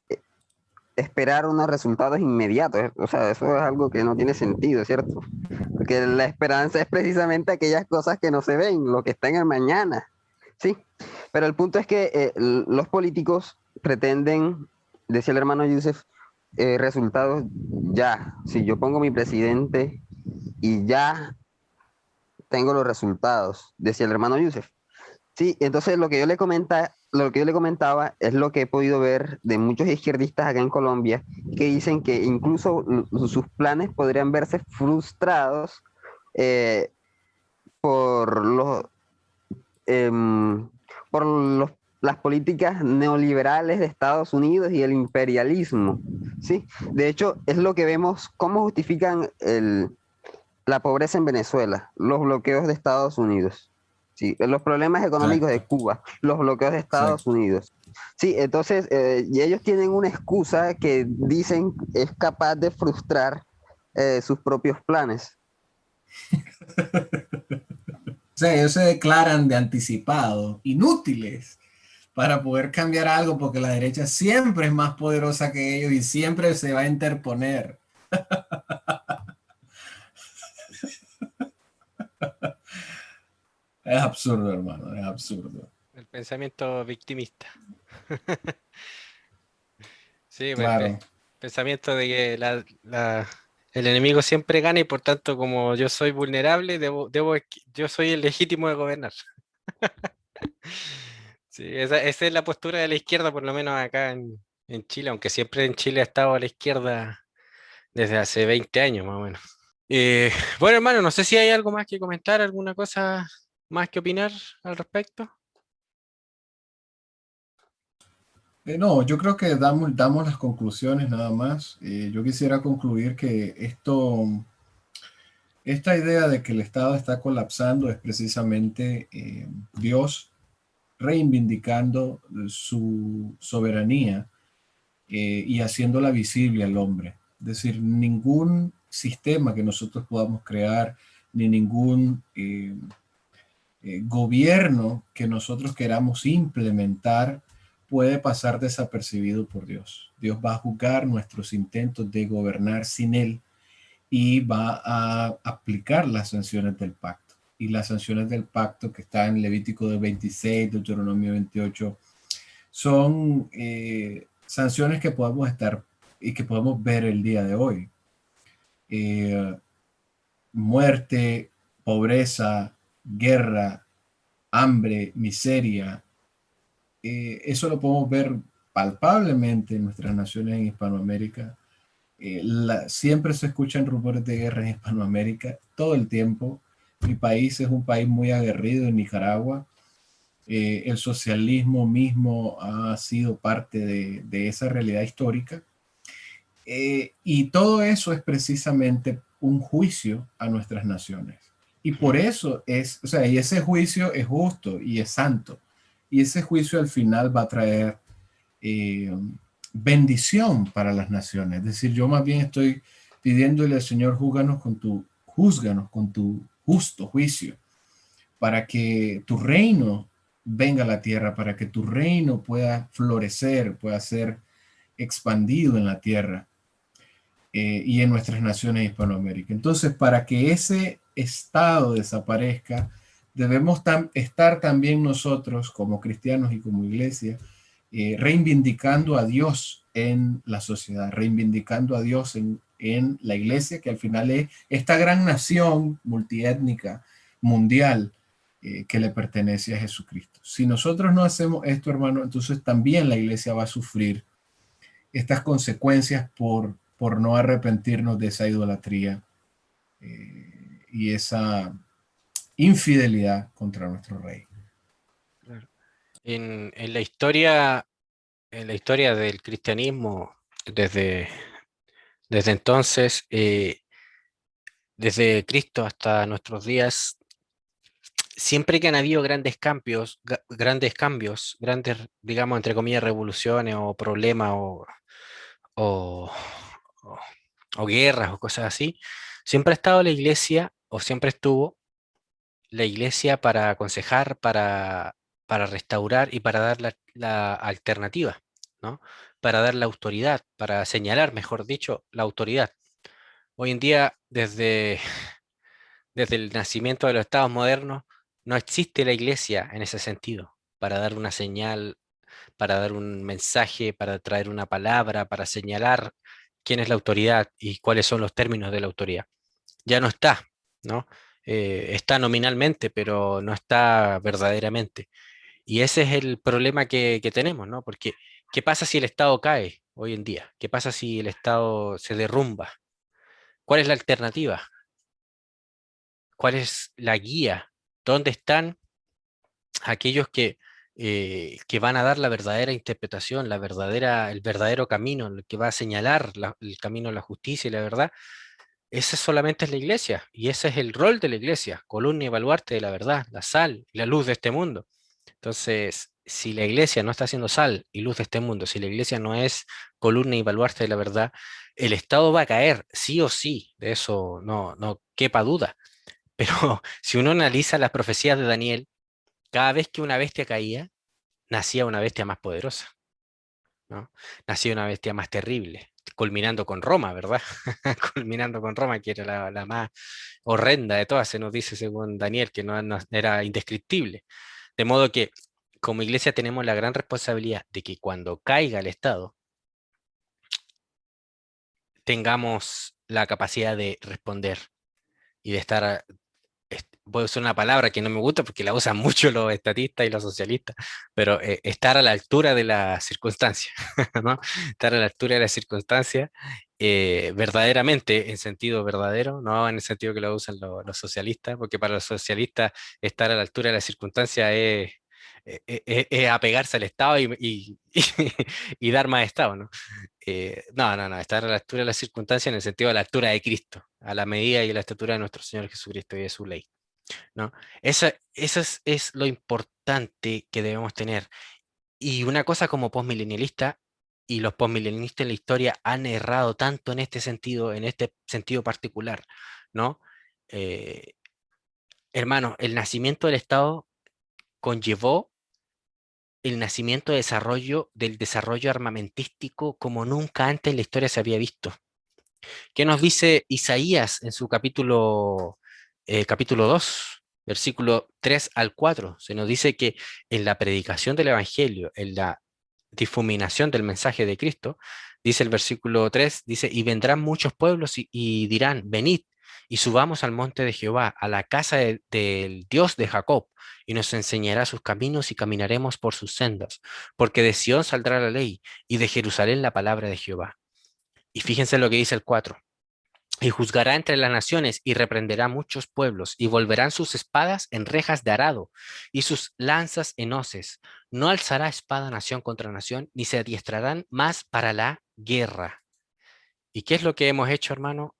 esperar unos resultados inmediatos. O sea, eso es algo que no tiene sentido, ¿cierto? Porque la esperanza es precisamente aquellas cosas que no se ven, lo que está en el mañana, ¿sí? Pero el punto es que los políticos pretenden, decía el hermano Yusef, resultados ya. Si yo pongo mi presidente y ya tengo los resultados, decía el hermano Yusef. Sí, entonces lo que yo le comentaba es lo que he podido ver de muchos izquierdistas acá en Colombia que dicen que incluso sus planes podrían verse frustrados eh, por los em, por las políticas neoliberales de Estados Unidos y el imperialismo, ¿sí? De hecho, es lo que vemos, cómo justifican la pobreza en Venezuela, los bloqueos de Estados Unidos, ¿sí? Los problemas económicos de Exacto, Cuba, los bloqueos de Estados exacto. Unidos. Sí, entonces, y ellos tienen una excusa que dicen es capaz de frustrar sus propios planes. O sea, ellos se declaran de anticipado, inútiles para poder cambiar algo, porque la derecha siempre es más poderosa que ellos y siempre se va a interponer. Es absurdo, hermano, es absurdo. El pensamiento victimista. Sí, pues, Claro, pensamiento de que el enemigo siempre gana y por tanto como yo soy vulnerable, yo soy el legítimo de gobernar. Sí, esa es la postura de la izquierda, por lo menos acá en Chile, aunque siempre en Chile ha estado a la izquierda desde hace 20 años más o menos. Eh, bueno, hermano, no sé si hay algo más que comentar, alguna cosa más que opinar al respecto. no, yo creo que damos las conclusiones nada más. Yo quisiera concluir que esta idea de que el Estado está colapsando es precisamente Dios reivindicando su soberanía y haciéndola visible al hombre. Es decir, ningún sistema que nosotros podamos crear, ni ningún gobierno que nosotros queramos implementar puede pasar desapercibido por Dios. Dios va a juzgar nuestros intentos de gobernar sin Él y va a aplicar las sanciones del pacto. Y las sanciones del pacto que está en Levítico 26, Deuteronomio 28, son sanciones que podemos estar y que podemos ver el día de hoy. Muerte, pobreza, guerra, hambre, miseria. Eso lo podemos ver palpablemente en nuestras naciones en Hispanoamérica. Siempre se escuchan rumores de guerra en Hispanoamérica todo el tiempo. Mi país es un país muy aguerrido en Nicaragua. El socialismo mismo ha sido parte de esa realidad histórica. Y todo eso es precisamente un juicio a nuestras naciones. Y por eso o sea, y ese juicio es justo y es santo. Y ese juicio al final va a traer bendición para las naciones. Es decir, yo más bien estoy pidiéndole al Señor, júganos con tu júzganos con tu justo juicio, para que tu reino venga a la tierra, para que tu reino pueda florecer, pueda ser expandido en la tierra y en nuestras naciones de Hispanoamérica. Entonces, para que ese estado desaparezca, debemos estar también nosotros como cristianos y como iglesia reivindicando a Dios en la sociedad, reivindicando a Dios en la iglesia, que al final es esta gran nación multiétnica mundial que le pertenece a Jesucristo. Si nosotros no hacemos esto, hermano, entonces también la iglesia va a sufrir estas consecuencias por no arrepentirnos de esa idolatría y esa infidelidad contra nuestro rey. En la historia del cristianismo, desde entonces, desde Cristo hasta nuestros días, siempre que han habido grandes, digamos, entre comillas, revoluciones o problemas o, o- o guerras o cosas así, siempre ha estado la iglesia o siempre estuvo la iglesia para aconsejar, para restaurar y para dar la alternativa, ¿no? Para dar la autoridad, para señalar, mejor dicho, la autoridad. Hoy en día, desde el nacimiento de los estados modernos, no existe la iglesia en ese sentido, para dar una señal, para dar un mensaje, para traer una palabra, para señalar quién es la autoridad y cuáles son los términos de la autoridad. Ya no está, ¿no? Está nominalmente, pero no está verdaderamente. Y ese es el problema que tenemos, ¿no? Porque, ¿qué pasa si el Estado cae hoy en día? ¿Qué pasa si el Estado se derrumba? ¿Cuál es la alternativa? ¿Cuál es la guía? ¿Dónde están aquellos que van a dar la verdadera interpretación, el verdadero camino, el que va a señalar el camino a la justicia y la verdad? Ese solamente es la iglesia, y ese es el rol de la iglesia, columna y baluarte de la verdad, la sal y la luz de este mundo. Entonces, si la iglesia no está haciendo sal y luz de este mundo, si la iglesia no es columna y baluarte de la verdad, el Estado va a caer, sí o sí, de eso no quepa duda. Pero si uno analiza las profecías de Daniel, cada vez que una bestia caía, nacía una bestia más poderosa, ¿no? Nacía una bestia más terrible, culminando con Roma, ¿verdad? Culminando con Roma, que era la más horrenda de todas, se nos dice según Daniel, que no era indescriptible. De modo que como iglesia tenemos la gran responsabilidad de que cuando caiga el Estado, tengamos la capacidad de responder y de estar, voy a usar una palabra que no me gusta porque la usan mucho los estatistas y los socialistas, pero estar a la altura de la circunstancia, ¿no? Estar a la altura de la circunstancia, verdaderamente, en sentido verdadero, no en el sentido que lo usan los socialistas, porque para los socialistas estar a la altura de la circunstancia es apegarse al Estado y dar más Estado, ¿no? No, estar a la altura de la circunstancia en el sentido de la altura de Cristo, a la medida y la estatura de nuestro Señor Jesucristo y de su ley, ¿no? Eso es lo importante que debemos tener. Y una cosa como postmilenialista, y los postmilenialistas en la historia han errado tanto en este sentido particular, ¿no? Eh, Hermano, el nacimiento del Estado conllevó el nacimiento del desarrollo armamentístico como nunca antes en la historia se había visto. ¿Qué nos dice Isaías en su capítulo 2, versículo 3 al 4? Se nos dice que en la predicación del Evangelio, en la difuminación del mensaje de Cristo, dice el versículo 3, dice, y vendrán muchos pueblos y dirán, venid y subamos al monte de Jehová, a la casa del Dios de Jacob, y nos enseñará sus caminos y caminaremos por sus sendas, porque de Sión saldrá la ley y de Jerusalén la palabra de Jehová. Y fíjense lo que dice el 4. Y juzgará entre las naciones y reprenderá muchos pueblos, y volverán sus espadas en rejas de arado y sus lanzas en hoces. No alzará espada nación contra nación, ni se adiestrarán más para la guerra. ¿Y qué es lo que hemos hecho, hermano?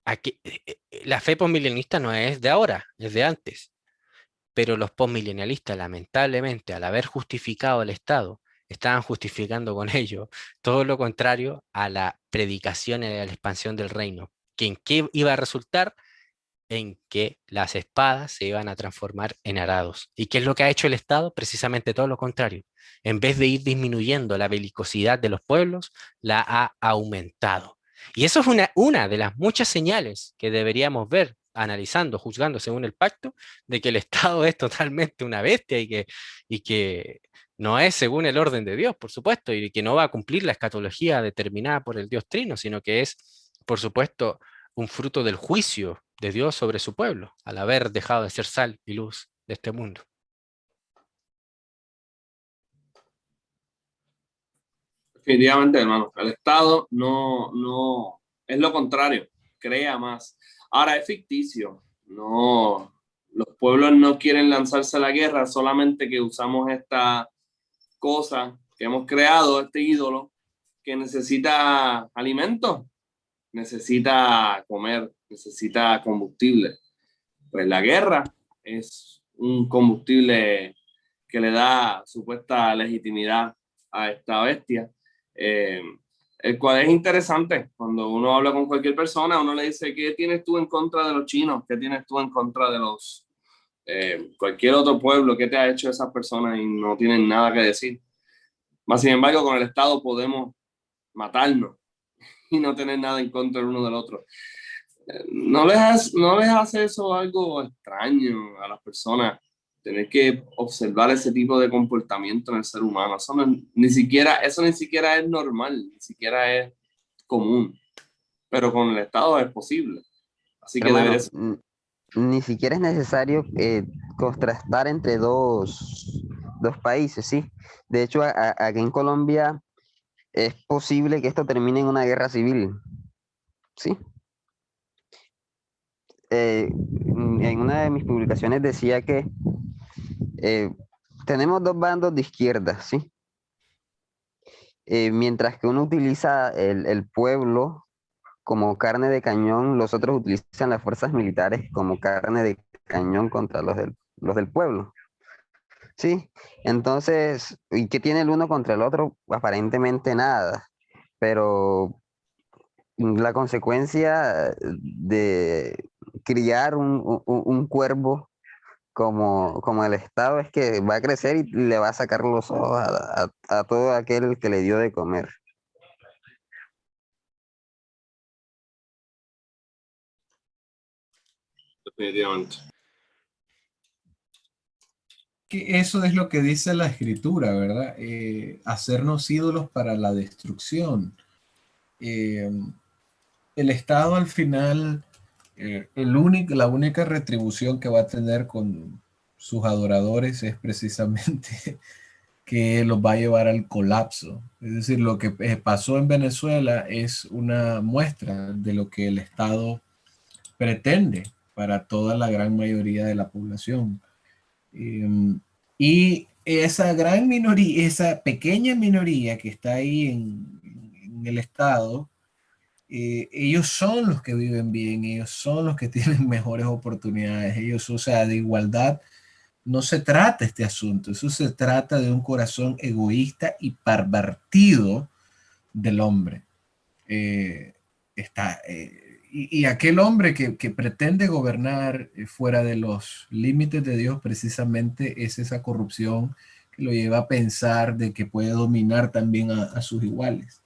Aquí, la fe postmilenista no es de ahora, es de antes. Pero los postmilenialistas, lamentablemente, al haber justificado el Estado, estaban justificando con ello todo lo contrario a la predicación y a la expansión del reino. ¿Que en qué iba a resultar? en que las espadas se iban a transformar en arados. ¿Y qué es lo que ha hecho el Estado? Precisamente todo lo contrario. En vez de ir disminuyendo la belicosidad de los pueblos, la ha aumentado. Y eso es una de las muchas señales que deberíamos ver, analizando, juzgando según el pacto, de que el Estado es totalmente una bestia y que no es según el orden de Dios, por supuesto, y que no va a cumplir la escatología determinada por el Dios Trino, sino que es, por supuesto, un fruto del juicio de Dios sobre su pueblo, al haber dejado de ser sal y luz de este mundo. Definitivamente, hermano. El Estado no, es lo contrario, crea más. Ahora es ficticio, no, los pueblos no quieren lanzarse a la guerra, solamente que usamos esta cosa que hemos creado, este ídolo, que necesita alimento, necesita comer, necesita combustible. Pues la guerra es un combustible que le da supuesta legitimidad a esta bestia, eh, el cual es interesante. Cuando uno habla con cualquier persona, uno le dice, ¿qué tienes tú en contra de los chinos? ¿Qué tienes tú en contra de los cualquier otro pueblo? ¿Qué te ha hecho esas personas? Y no tienen nada que decir. Más sin embargo, con el Estado podemos matarnos y no tener nada en contra el uno del otro. ¿No les hace eso algo extraño a las personas? Tener que observar ese tipo de comportamiento en el ser humano. Eso ni siquiera es normal, ni siquiera es común. Pero con el Estado es posible. Así que Hermano, debería ser. ni siquiera es necesario contrastar entre dos países, ¿sí? De hecho, aquí en Colombia es posible que esto termine en una guerra civil, ¿sí? En una de mis publicaciones decía que tenemos dos bandos de izquierda, ¿sí? Mientras que uno utiliza el pueblo como carne de cañón, los otros utilizan las fuerzas militares como carne de cañón contra los del pueblo. Sí, entonces, ¿y qué tiene el uno contra el otro? Aparentemente nada, pero la consecuencia de criar un cuervo como el Estado es que va a crecer y le va a sacar los ojos a todo aquel que le dio de comer. Definitivamente. Que eso es lo que dice la escritura, ¿verdad? Hacernos ídolos para la destrucción. Eh, el Estado al final, la única retribución que va a tener con sus adoradores es precisamente que los va a llevar al colapso. Es decir, lo que pasó en Venezuela es una muestra de lo que el Estado pretende para toda la gran mayoría de la población. Y esa gran minoría, esa pequeña minoría que está ahí en el Estado, ellos son los que viven bien, ellos son los que tienen mejores oportunidades, ellos, o sea, de igualdad no se trata este asunto, eso se trata de un corazón egoísta y pervertido del hombre. Eh, está, y aquel hombre que pretende gobernar fuera de los límites de Dios precisamente es esa corrupción que lo lleva a pensar de que puede dominar también a sus iguales.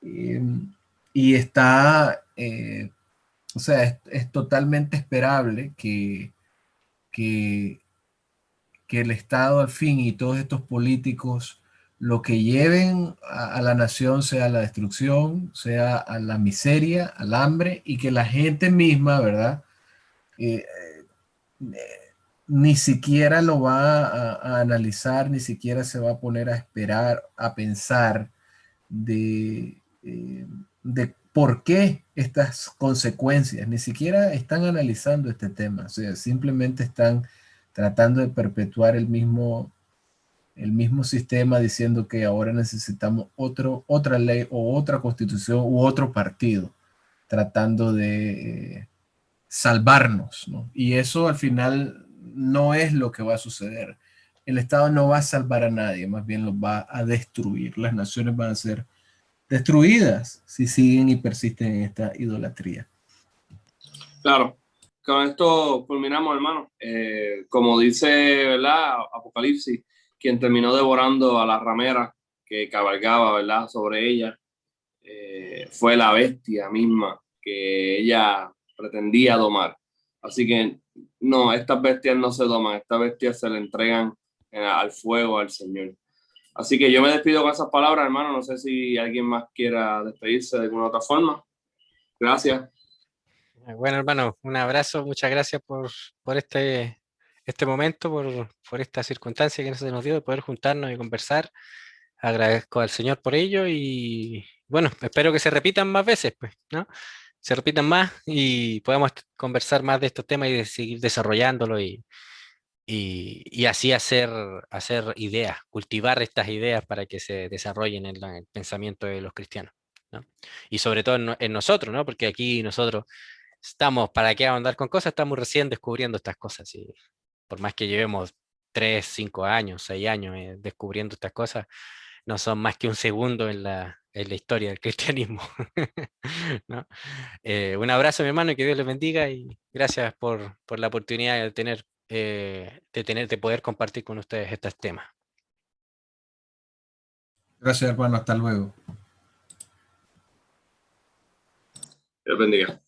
Y está, o sea, es totalmente esperable que, que el Estado al fin y todos estos políticos lo que lleven a la nación sea la destrucción, sea a la miseria, al hambre, y que la gente misma, ¿verdad? Eh, ni siquiera lo va a analizar, ni siquiera se va a poner a esperar, a pensar de por qué estas consecuencias, ni siquiera están analizando este tema, o sea, simplemente están tratando de perpetuar el mismo sistema diciendo que ahora necesitamos otra ley o otra constitución u otro partido tratando de salvarnos, ¿no? Y eso al final no es lo que va a suceder. El Estado no va a salvar a nadie, más bien los va a destruir. Las naciones van a ser destruidas si siguen y persisten en esta idolatría. Claro, con esto culminamos, hermano. Como dice, ¿verdad? Apocalipsis, quien terminó devorando a la ramera que cabalgaba, ¿verdad? Sobre ella, fue la bestia misma que ella pretendía domar. Así que no, estas bestias no se doman, estas bestias se le entregan al fuego al Señor. Así que yo me despido con esas palabras, hermano. No sé si alguien más quiera despedirse de alguna otra forma. Gracias. Bueno, hermano, un abrazo, muchas gracias por este momento, por esta circunstancia que se nos dio de poder juntarnos y conversar. Agradezco al Señor por ello y bueno, espero que se repitan más veces, pues, ¿no? Se repitan más y podamos conversar más de estos temas y de seguir desarrollándolo y así hacer ideas, cultivar estas ideas para que se desarrollen en el pensamiento de los cristianos, ¿no? Y sobre todo en nosotros, ¿no? Porque aquí nosotros estamos, ¿para qué andar con cosas? Estamos recién descubriendo estas cosas y por más que llevemos 3, 5 años, 6 años descubriendo estas cosas, no son más que un segundo en la historia del cristianismo. ¿No? Un abrazo, mi hermano, y que Dios les bendiga y gracias por la oportunidad de poder compartir con ustedes estos temas. Gracias, hermano. Hasta luego. Dios bendiga.